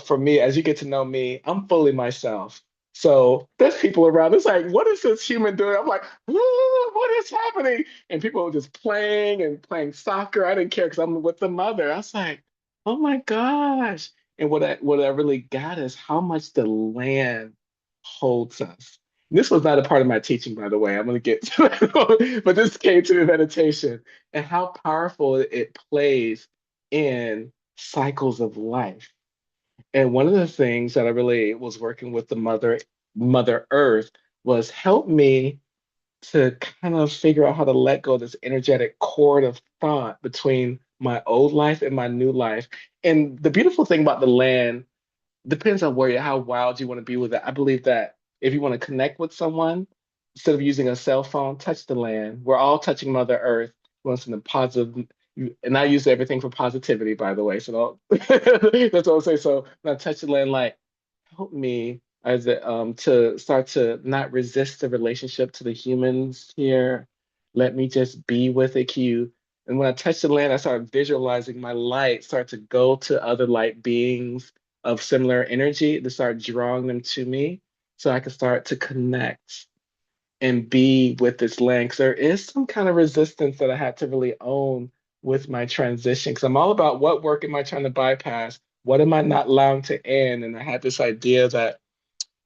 for me, as you get to know me, I'm fully myself. So there's people around. It's like, what is this human doing? I'm like, what is happening? And people were just playing and playing soccer. I didn't care because I'm with the mother. I was like, oh my gosh. And what I really got is how much the land holds us. This was not a part of my teaching, by the way. I'm going to get to that, but this came to the meditation and how powerful it plays in cycles of life. And one of the things that I really was working with the Mother Earth was help me. to kind of figure out how to let go of this energetic cord of thought between my old life and my new life. And the beautiful thing about the land depends on how wild you want to be with it. I believe that if you want to connect with someone, instead of using a cell phone, touch the land. We're all touching Mother Earth. We want something positive. And I use everything for positivity, by the way. So don't, that's what I'll say. So when I touch the land, like, help me as to start to not resist the relationship to the humans here. Let me just be with it, Q. And when I touch the land, I start visualizing my light start to go to other light beings of similar energy to start drawing them to me so I can start to connect and be with this land. Because there is some kind of resistance that I had to really own with my transition. Because I'm all about what work am I trying to bypass? What am I not allowing to end? And I had this idea that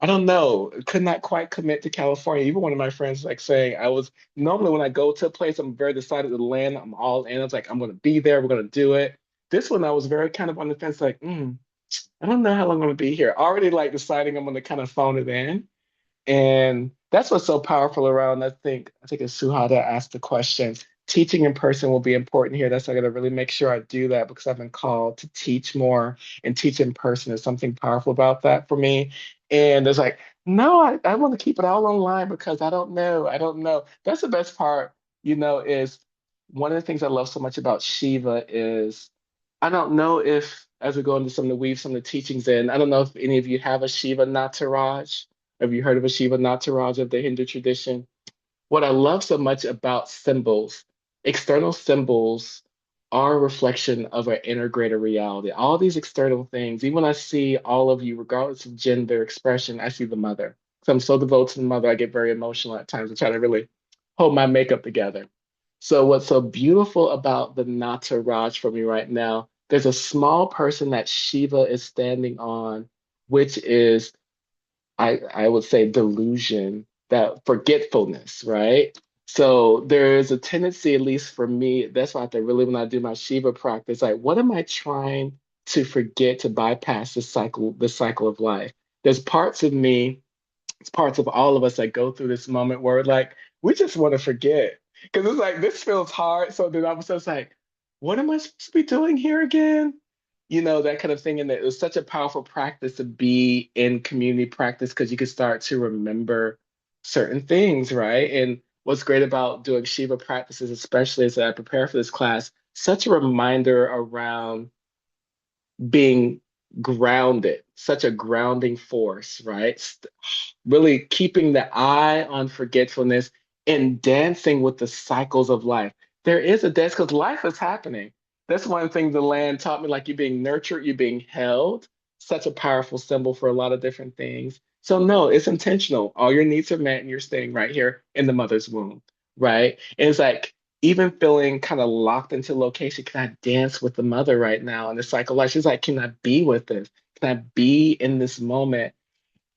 I don't know, could not quite commit to California. Even one of my friends like saying I was normally when I go to a place, I'm very decided to land. I'm all in. I was like, I'm gonna be there, we're gonna do it. This one I was very kind of on the fence, like, I don't know how long I'm gonna be here. Already like deciding I'm gonna kind of phone it in. And that's what's so powerful around. I think it's Suhada asked the question. Teaching in person will be important here. That's why I gotta really make sure I do that because I've been called to teach more and teach in person is something powerful about that for me. And there's like, no, I want to keep it all online because I don't know. I don't know. That's the best part, is one of the things I love so much about Shiva is I don't know if as we go into some of the weave some of the teachings in, I don't know if any of you have a Shiva Nataraj. Have you heard of a Shiva Nataraja of the Hindu tradition? What I love so much about symbols, external symbols are a reflection of our inner greater reality. All these external things, even when I see all of you, regardless of gender expression, I see the mother. So I'm so devoted to the mother, I get very emotional at times. I try to really hold my makeup together. So what's so beautiful about the Nataraj for me right now, there's a small person that Shiva is standing on, which is I would say delusion, that forgetfulness, right? So there is a tendency, at least for me, that's why I have to really, when I do my Shiva practice, like, what am I trying to forget to bypass the cycle of life? There's parts of me, it's parts of all of us that go through this moment where like we just want to forget because it's like this feels hard. So then all of a sudden it's like, what am I supposed to be doing here again? That kind of thing. And it was such a powerful practice to be in community practice because you could start to remember certain things, right? And what's great about doing Shiva practices, especially as I prepare for this class, such a reminder around being grounded, such a grounding force, right? Really keeping the eye on forgetfulness and dancing with the cycles of life. There is a dance because life is happening. That's one thing the land taught me, like you're being nurtured, you're being held. Such a powerful symbol for a lot of different things. So no, it's intentional. All your needs are met and you're staying right here in the mother's womb, right? And it's like even feeling kind of locked into location, can I dance with the mother right now in the cycle of life? She's like, can I be with this? Can I be in this moment?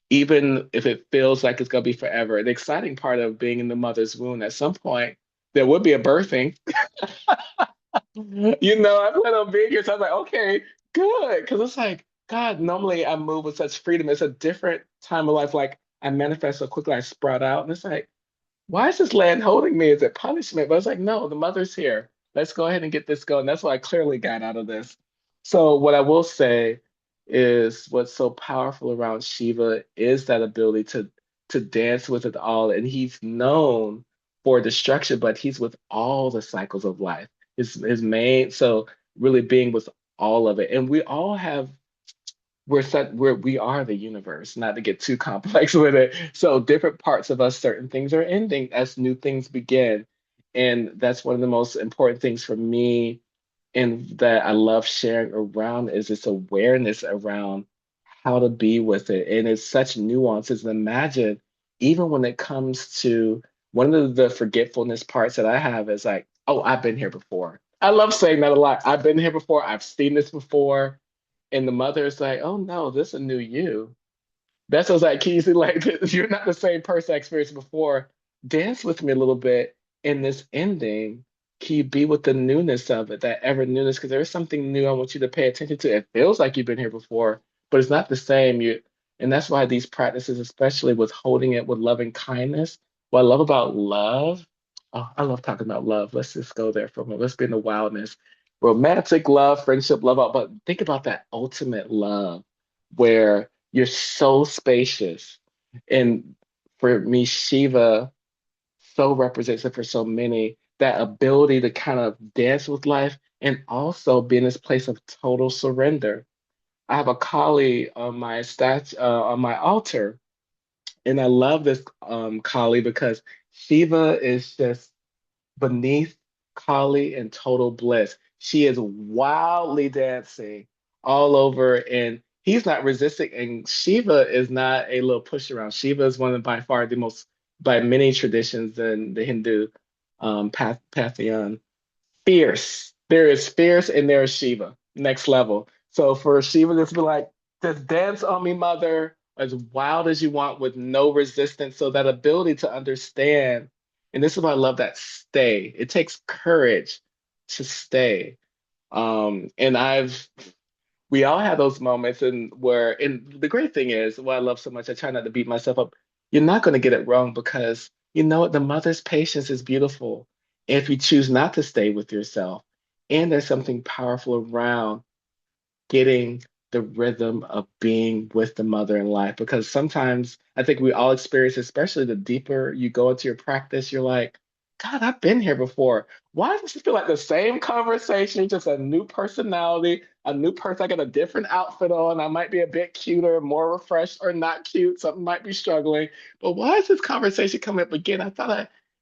Even if it feels like it's going to be forever. The exciting part of being in the mother's womb, at some point, there would be a birthing. I plan on being here. So I'm like, okay, good. Because it's like, God, normally I move with such freedom. It's a different time of life. Like I manifest so quickly, I sprout out. And it's like, why is this land holding me? Is it punishment? But it's like, no, the mother's here. Let's go ahead and get this going. That's what I clearly got out of this. So, what I will say is what's so powerful around Shiva is that ability to dance with it all. And he's known for destruction, but he's with all the cycles of life. His main, so really being with all of it. And we all have we are the universe, not to get too complex with it. So different parts of us, certain things are ending as new things begin. And that's one of the most important things for me and that I love sharing around is this awareness around how to be with it. And it's such nuances. And imagine, even when it comes to one of the forgetfulness parts that I have is like, oh, I've been here before. I love saying that a lot. I've been here before. I've seen this before. And the mother is like, oh no, this is a new you. That's what's like, Keezy, like you're not the same person I experienced before. Dance with me a little bit in this ending. Can you be with the newness of it, that ever newness? Because there's something new I want you to pay attention to. It feels like you've been here before, but it's not the same. And that's why these practices, especially with holding it with loving kindness, What I love about love, oh, I love talking about love. Let's just go there for a moment. Let's be in the wildness. Romantic love, friendship love, but think about that ultimate love where you're so spacious. And for me, Shiva so represents it for so many, that ability to kind of dance with life and also be in this place of total surrender. I have a Kali on my on my altar, and I love this Kali because Shiva is just beneath Kali in total bliss. She is wildly dancing all over, and he's not resisting. And Shiva is not a little push around. Shiva is one of by far the most, by many traditions in the Hindu pantheon, fierce. There is fierce and there is Shiva, next level. So for Shiva just be like, just dance on me, mother, as wild as you want with no resistance. So that ability to understand, and this is why I love that stay. It takes courage to stay. And we all have those moments and where, and the great thing is what I love so much, I try not to beat myself up. You're not going to get it wrong because you know what? The mother's patience is beautiful. If you choose not to stay with yourself, and there's something powerful around getting the rhythm of being with the mother in life. Because sometimes I think we all experience, especially the deeper you go into your practice, you're like, God, I've been here before. Why does it feel like the same conversation, just a new personality, a new person? I got a different outfit on. I might be a bit cuter, more refreshed, or not cute. Something might be struggling. But why is this conversation coming up again?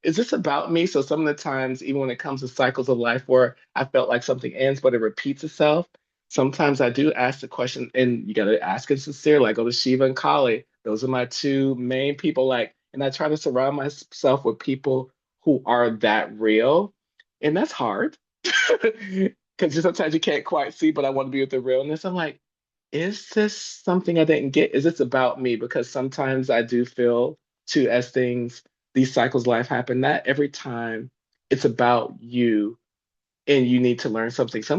Is this about me? So some of the times, even when it comes to cycles of life where I felt like something ends, but it repeats itself, sometimes I do ask the question, and you got to ask it sincerely. I go to Shiva and Kali. Those are my two main people. Like, and I try to surround myself with people who are that real, and that's hard because sometimes you can't quite see. But I want to be with the realness. I'm like, is this something I didn't get? Is this about me? Because sometimes I do feel too, as these cycles of life happen, not every time it's about you and you need to learn something. A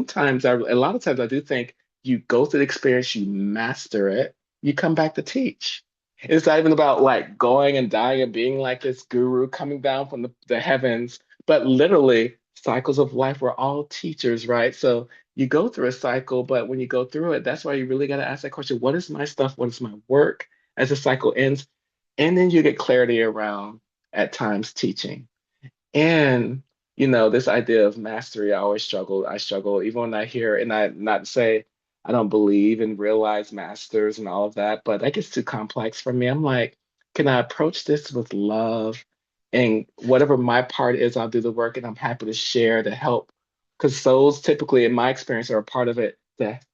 lot of times I do think you go through the experience, you master it, you come back to teach. It's not even about like going and dying and being like this guru coming down from the heavens, but literally cycles of life. We're all teachers, right? So you go through a cycle, but when you go through it, that's why you really got to ask that question, what is my stuff? What is my work as the cycle ends? And then you get clarity around at times teaching. And this idea of mastery, I always struggle. I struggle even when I hear, and I not to say I don't believe in realized masters and all of that, but that gets too complex for me. I'm like, can I approach this with love? And whatever my part is, I'll do the work and I'm happy to share to help. Because souls typically, in my experience, are a part of it. That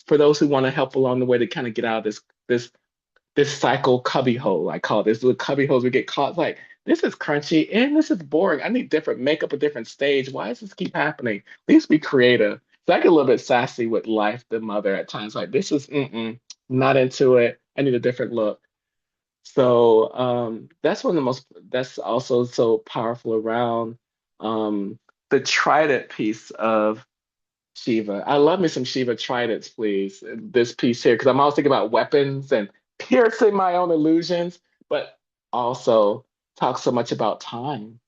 for those who want to help along the way to kind of get out of this cycle cubby hole. I call it this little cubby holes we get caught. Like, this is crunchy and this is boring. I need different makeup, a different stage. Why does this keep happening? Please be creative. So I get a little bit sassy with life, the mother at times. Like, this is not into it. I need a different look. So that's one of the most, that's also so powerful around the trident piece of Shiva. I love me some Shiva tridents, please. This piece here, because I'm always thinking about weapons and piercing my own illusions, but also talk so much about time.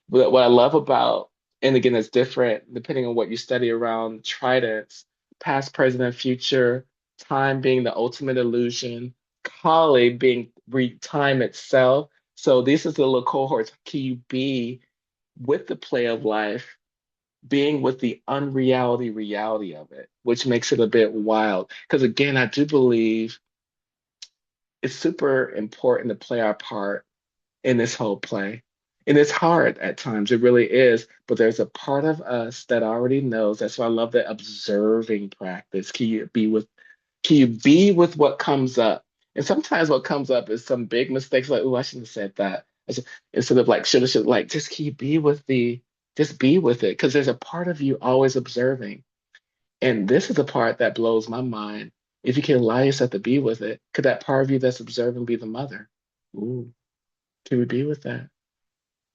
But what I love about, and again, it's different depending on what you study around tridents, past, present, and future, time being the ultimate illusion, Kali being time itself. So these is the little cohorts. Can you be with the play of life, being with the unreality reality of it, which makes it a bit wild. Because again, I do believe it's super important to play our part in this whole play. And it's hard at times, it really is, but there's a part of us that already knows. That's why I love the observing practice. Can you be with what comes up? And sometimes what comes up is some big mistakes, like, oh, I shouldn't have said that. Instead of like should like just can you be with just be with it. Because there's a part of you always observing. And this is the part that blows my mind. If you can allow yourself to be with it, could that part of you that's observing be the mother? Ooh, can we be with that?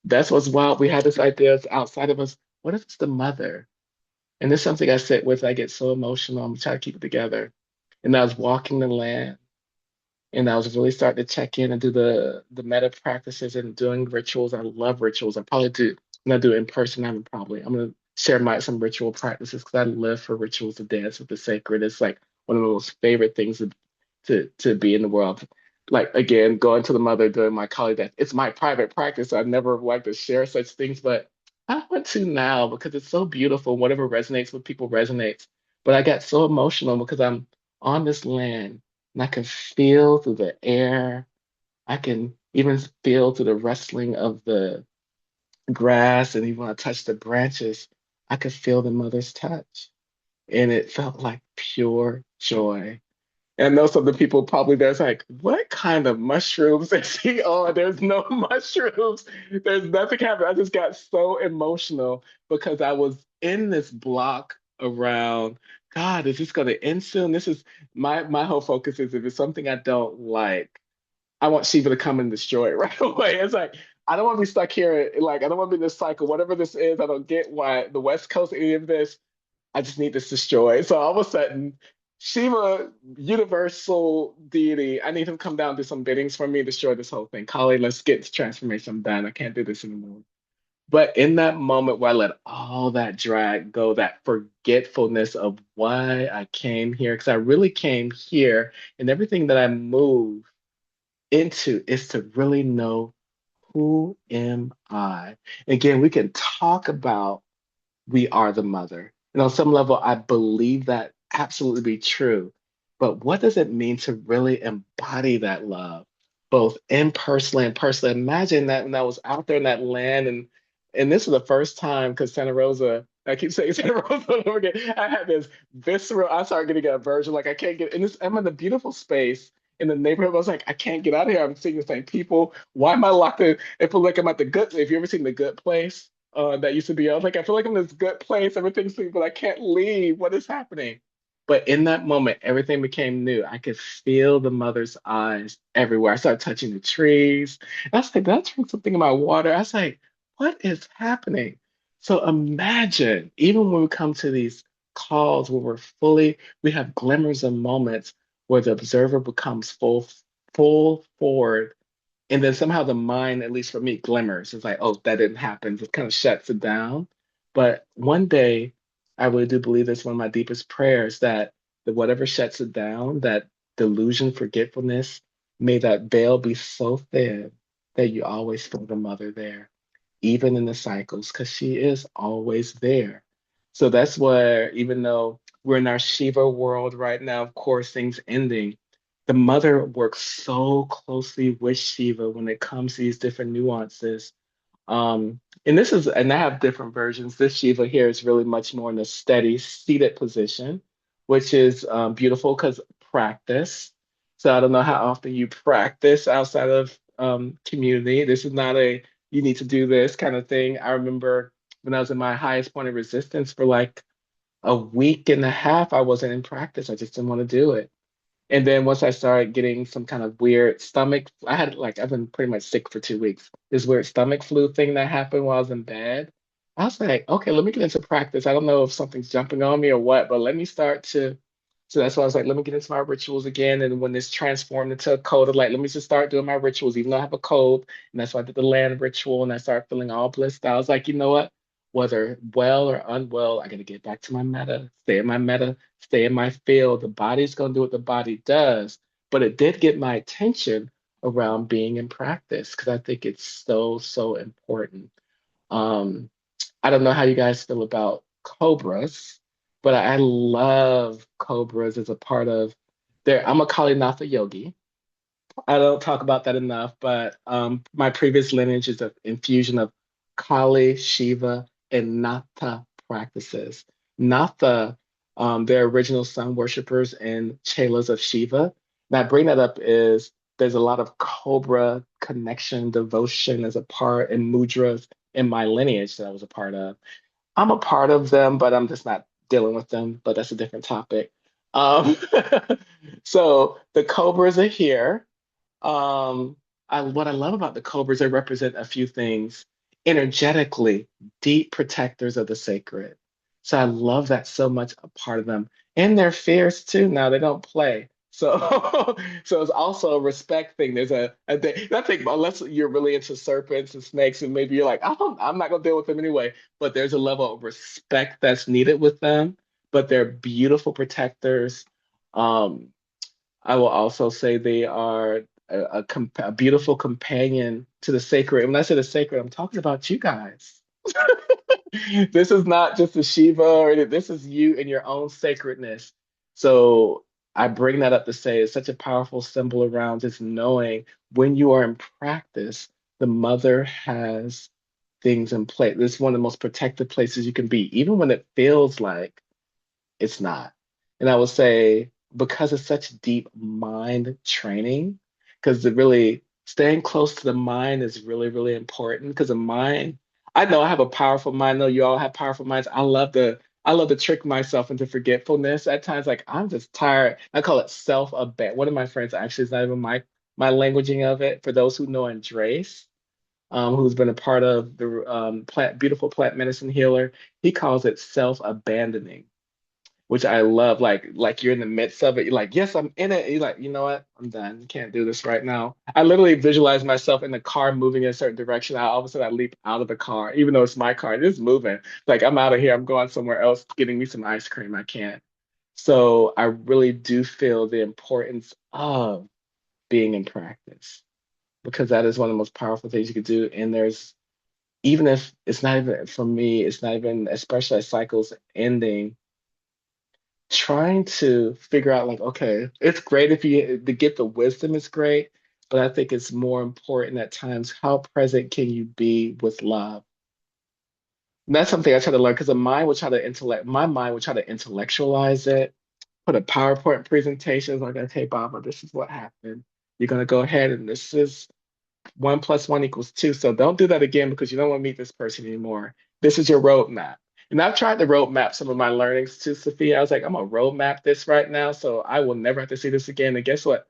That's what's wild. We have this idea that's outside of us. What if it's the mother? And there's something I sit with. I get so emotional. I'm trying to keep it together. And I was walking the land And I was really starting to check in and do the meta practices and doing rituals. I love rituals. I probably do when I do it in person. I'm gonna share my some ritual practices because I live for rituals to dance with the sacred. It's like one of the most favorite things to be in the world. Like again, going to the mother doing my colleague that it's my private practice. So I never like to share such things, but I want to now because it's so beautiful. Whatever resonates with people resonates. But I got so emotional because I'm on this land and I can feel through the air. I can even feel through the rustling of the grass, and even when I touch the branches, I could feel the mother's touch. And it felt like pure joy. And I know some of the people probably there's like, what kind of mushrooms is he on? There's no mushrooms. There's nothing happening. I just got so emotional because I was in this block around, God, is this gonna end soon? This is my whole focus is if it's something I don't like, I want Shiva to come and destroy it right away. It's like I don't want to be stuck here. Like I don't want to be in this cycle. Whatever this is, I don't get why the West Coast any of this. I just need this destroyed. So all of a sudden, Shiva, universal deity, I need him to come down and do some biddings for me, destroy this whole thing. Kali, let's get this transformation. I'm done. I can't do this anymore. But in that moment where I let all that drag go, that forgetfulness of why I came here, because I really came here and everything that I move into is to really know who am I. Again, we can talk about we are the mother. And on some level, I believe that absolutely be true. But what does it mean to really embody that love, both impersonally and personally? Imagine that when I was out there in that land, and this was the first time because Santa Rosa, I keep saying Santa Rosa over again. I had this visceral, I started getting a aversion, like I can't get in this. I'm in a beautiful space in the neighborhood. I was like, I can't get out of here. I'm seeing the same people. Why am I locked in? It feel like I'm at the good. If you ever seen the Good Place, that used to be. I was like, I feel like I'm in this good place. Everything's sweet, but I can't leave. What is happening? But in that moment, everything became new. I could feel the mother's eyes everywhere. I started touching the trees. And I was like, did I drink something in my water? I was like, what is happening? So imagine, even when we come to these calls where we have glimmers of moments where the observer becomes full forward and then somehow the mind, at least for me, glimmers. It's like, oh, that didn't happen. Just kind of shuts it down. But one day, I really do believe that's one of my deepest prayers that whatever shuts it down, that delusion, forgetfulness, may that veil be so thin that you always feel the mother there, even in the cycles, because she is always there. So that's where, even though we're in our Shiva world right now, of course, things ending, the mother works so closely with Shiva when it comes to these different nuances. And I have different versions. This Shiva here is really much more in a steady, seated position, which is beautiful because practice. So I don't know how often you practice outside of community. This is not a you need to do this kind of thing. I remember when I was in my highest point of resistance for like a week and a half, I wasn't in practice. I just didn't want to do it. And then once I started getting some kind of weird stomach, I've been pretty much sick for 2 weeks. This weird stomach flu thing that happened while I was in bed. I was like, okay, let me get into practice. I don't know if something's jumping on me or what, but let me start to. So that's why I was like, let me get into my rituals again. And when this transformed into a code, of like, let me just start doing my rituals, even though I have a code. And that's why I did the land ritual and I started feeling all blissed out. I was like, you know what? Whether well or unwell, I got to get back to my meta, stay in my meta, stay in my field. The body's going to do what the body does. But it did get my attention around being in practice because I think it's so, so important. Um, I don't know how you guys feel about cobras, but I love cobras as a part of there. I'm a Kalinatha yogi. I don't talk about that enough, but my previous lineage is an infusion of Kali, Shiva, and Natha practices. Natha, they're original sun worshippers and chelas of Shiva. And I bring that up is there's a lot of Cobra connection, devotion as a part, and mudras in my lineage that I was a part of. I'm a part of them, but I'm just not dealing with them, but that's a different topic. Um, so the Cobras are here. um, what I love about the cobras, they represent a few things. Energetically, deep protectors of the sacred. So I love that so much a part of them. And they're fierce too. Now they don't play. So, so it's also a respect thing. There's a thing. I think unless you're really into serpents and snakes, and maybe you're like, I'm not gonna deal with them anyway. But there's a level of respect that's needed with them. But they're beautiful protectors. Um, I will also say they are a beautiful companion to the sacred. And when I say the sacred, I'm talking about you guys. This is not just a Shiva or this is you and your own sacredness. So I bring that up to say it's such a powerful symbol around just knowing when you are in practice, the mother has things in place. This is one of the most protected places you can be, even when it feels like it's not. And I would say because it's such deep mind training, because it really staying close to the mind is really, really important. Because the mind, I know I have a powerful mind. I know you all have powerful minds. I love to trick myself into forgetfulness at times. Like I'm just tired. I call it self-abandon. One of my friends actually is not even my languaging of it. For those who know Andres, who's been a part of the beautiful plant medicine healer, he calls it self-abandoning, which I love. Like you're in the midst of it. You're like, yes, I'm in it. And you're like, you know what? I'm done. Can't do this right now. I literally visualize myself in the car moving in a certain direction. All of a sudden, I leap out of the car, even though it's my car. It is moving. Like I'm out of here. I'm going somewhere else, getting me some ice cream. I can't. So I really do feel the importance of being in practice because that is one of the most powerful things you could do. And there's even if it's not even for me, it's not even especially as cycles ending trying to figure out like, okay, it's great if you to get the wisdom is great, but I think it's more important at times how present can you be with love. And that's something I try to learn because the mind will try to intellect, my mind will try to intellectualize it, put a PowerPoint presentation like, okay, Baba, this is what happened. You're gonna go ahead and this is 1 + 1 = 2. So don't do that again because you don't want to meet this person anymore. This is your roadmap. And I've tried to roadmap some of my learnings to Sophia. I was like, I'm gonna roadmap this right now, so I will never have to see this again. And guess what?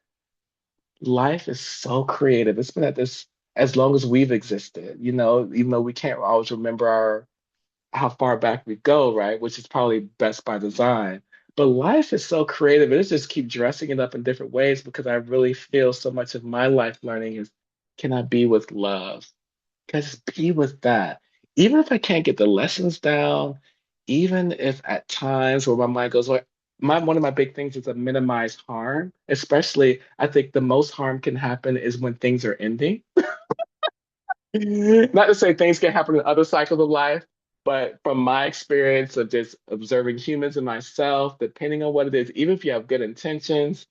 Life is so creative. It's been at this as long as we've existed, even though we can't always remember our how far back we go, right? Which is probably best by design. But life is so creative. It just keep dressing it up in different ways because I really feel so much of my life learning is can I be with love? Because be with that. Even if I can't get the lessons down, even if at times where my mind goes, like, one of my big things is to minimize harm. Especially, I think the most harm can happen is when things are ending. Not to say things can happen in other cycles of life, but from my experience of just observing humans and myself, depending on what it is, even if you have good intentions,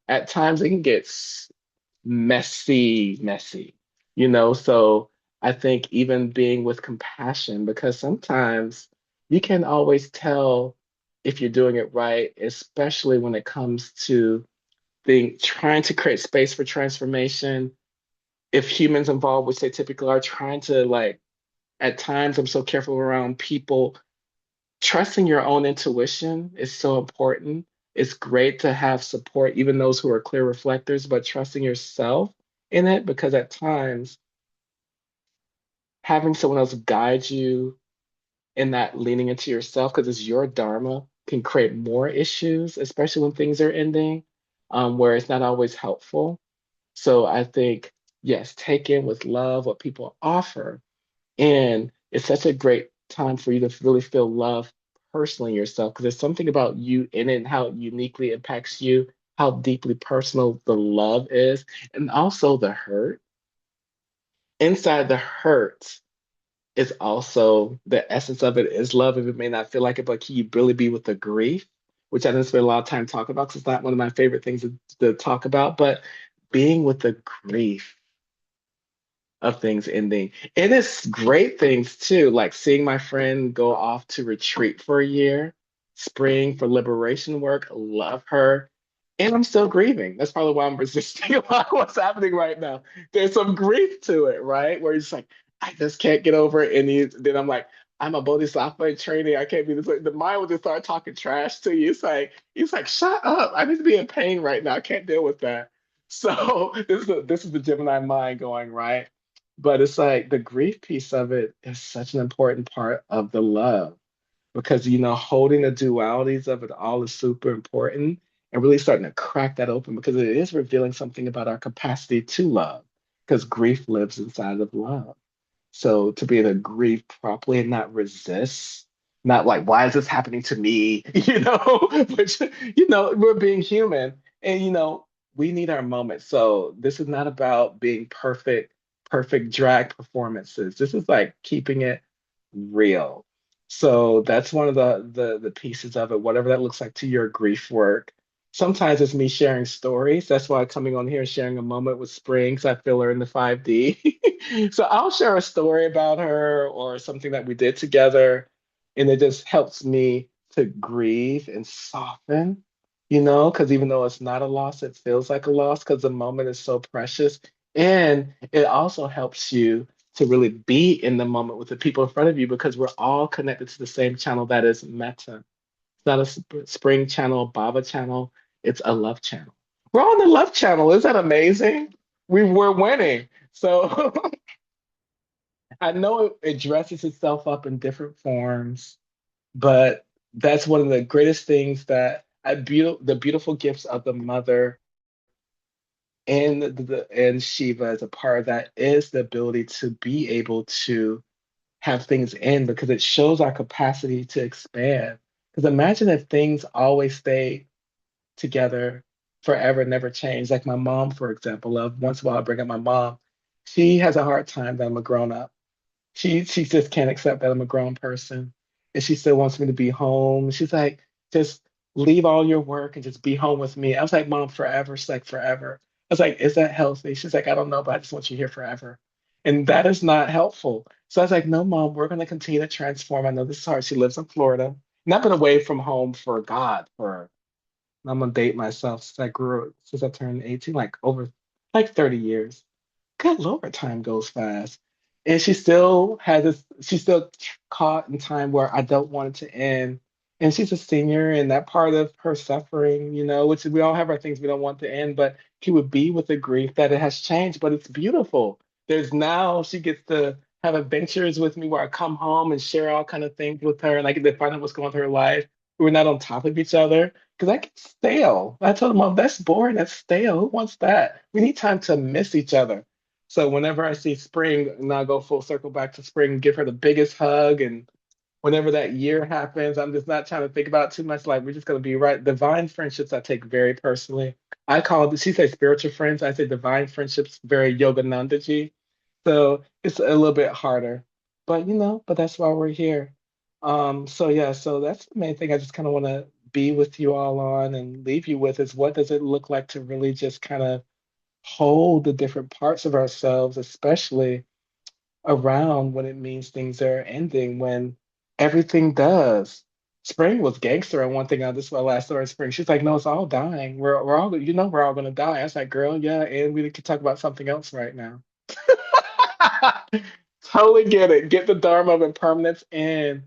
at times it can get messy, messy, So I think even being with compassion, because sometimes you can always tell if you're doing it right, especially when it comes to trying to create space for transformation. If humans involved, which they typically are, trying to like, at times I'm so careful around people. Trusting your own intuition is so important. It's great to have support, even those who are clear reflectors, but trusting yourself in it because at times having someone else guide you in that leaning into yourself because it's your dharma can create more issues, especially when things are ending, where it's not always helpful. So I think, yes, take in with love what people offer, and it's such a great time for you to really feel love personally in yourself because there's something about you in it and how it uniquely impacts you, how deeply personal the love is, and also the hurt. Inside the hurt is also the essence of it is love. If it may not feel like it, but can you really be with the grief, which I didn't spend a lot of time talking about because it's not one of my favorite things to talk about, but being with the grief of things ending. It is great things too, like seeing my friend go off to retreat for a year, spring for liberation work, love her. And I'm still grieving. That's probably why I'm resisting a lot of what's happening right now. There's some grief to it, right? Where it's like, I just can't get over it. And then I'm like, I'm a bodhisattva in training. I can't be this way. The mind will just start talking trash to you. It's like, shut up. I need to be in pain right now. I can't deal with that. So this is the Gemini mind going, right? But it's like the grief piece of it is such an important part of the love because holding the dualities of it all is super important. and really starting to crack that open because it is revealing something about our capacity to love because grief lives inside of love. So to be able to grieve properly and not resist, not like, why is this happening to me? But we're being human and we need our moments. So this is not about being perfect, perfect drag performances. This is like keeping it real. So that's one of the pieces of it, whatever that looks like to your grief work. Sometimes it's me sharing stories. That's why coming on here and sharing a moment with Spring, 'cause I feel her in the 5D. So I'll share a story about her or something that we did together, and it just helps me to grieve and soften, because even though it's not a loss, it feels like a loss because the moment is so precious. And it also helps you to really be in the moment with the people in front of you because we're all connected to the same channel that is Metta. It's not a Spring channel, Baba channel, it's a love channel. We're on the love channel. Isn't that amazing? We're winning. So I know it dresses itself up in different forms, but that's one of the greatest things that the beautiful gifts of the mother and and Shiva as a part of that is the ability to be able to have things end because it shows our capacity to expand. Because imagine if things always stay together forever, never change. Like my mom, for example, of once in a while I bring up my mom. She has a hard time that I'm a grown up. She just can't accept that I'm a grown person, and she still wants me to be home. She's like, just leave all your work and just be home with me. I was like, Mom, forever. She's like, forever. I was like, is that healthy? She's like, I don't know, but I just want you here forever. And that is not helpful. So I was like, no, Mom, we're going to continue to transform. I know this is hard. She lives in Florida. And I've been away from home for God for I'm gonna date myself since I turned 18, like over like 30 years. Good Lord, time goes fast. And she's still caught in time where I don't want it to end. And she's a senior, and that part of her suffering, which we all have our things we don't want to end, but she would be with the grief that it has changed, but it's beautiful. There's now she gets to have adventures with me where I come home and share all kind of things with her, and I get to find out what's going on with her life. We're not on top of each other because that gets stale. I told Mom, that's boring, that's stale. Who wants that? We need time to miss each other. So whenever I see Spring, and I'll go full circle back to Spring, give her the biggest hug. And whenever that year happens, I'm just not trying to think about it too much. Like we're just gonna be right. Divine friendships I take very personally. She says spiritual friends. I say divine friendships, very Yoganandaji. So it's a little bit harder. But that's why we're here. So yeah, so that's the main thing I just kind of want to be with you all on and leave you with is what does it look like to really just kind of hold the different parts of ourselves, especially around when it means things are ending, when everything does. Spring was gangster on one thing. This is my last story. Spring. She's like, no, it's all dying. We're all, we're all gonna die. I was like, girl, yeah, and we could talk about something else right now. Totally get it. Get the Dharma of impermanence in.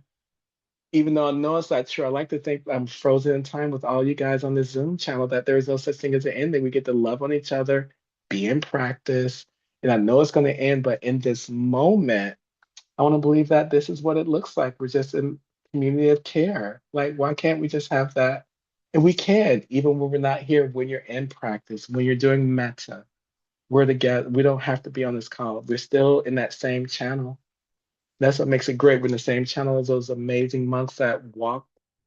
Even though I know it's not true, I like to think I'm frozen in time with all you guys on this Zoom channel, that there is no such thing as an ending. We get to love on each other, be in practice. And I know it's going to end, but in this moment, I want to believe that this is what it looks like. We're just in community of care. Like, why can't we just have that? And we can, even when we're not here, when you're in practice, when you're doing metta, we're together. We don't have to be on this call. We're still in that same channel. That's what makes it great. We're in the same channel as those amazing monks that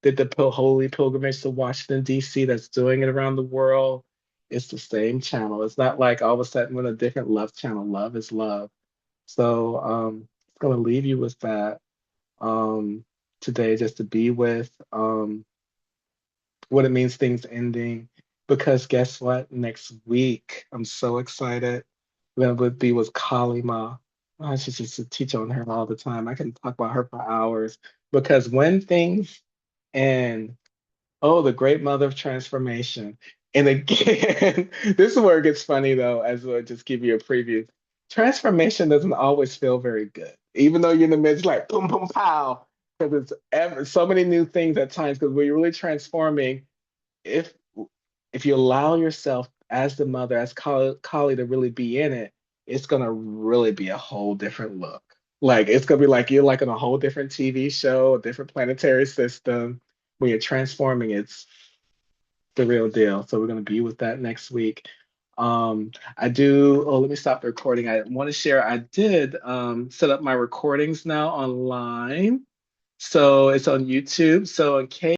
did the holy pilgrimage to Washington, D.C., that's doing it around the world. It's the same channel. It's not like all of a sudden we're in a different love channel. Love is love. So it's going to leave you with that today, just to be with what it means things ending. Because guess what? Next week, I'm so excited. We're going to be with Kalima. I should just teach on her all the time. I can talk about her for hours because when things end, oh, the great mother of transformation. And again, this is where it gets funny though, as I'll just give you a preview. Transformation doesn't always feel very good, even though you're in the midst, like boom, boom, pow, because it's so many new things at times. Because when you're really transforming, if if you allow yourself as the mother, as Kali to really be in it, it's gonna really be a whole different look. Like it's gonna be like you're like in a whole different TV show, a different planetary system. When you're transforming, it's the real deal. So we're going to be with that next week. I do, oh, let me stop the recording. I want to share, I did set up my recordings now online. So it's on YouTube. So in case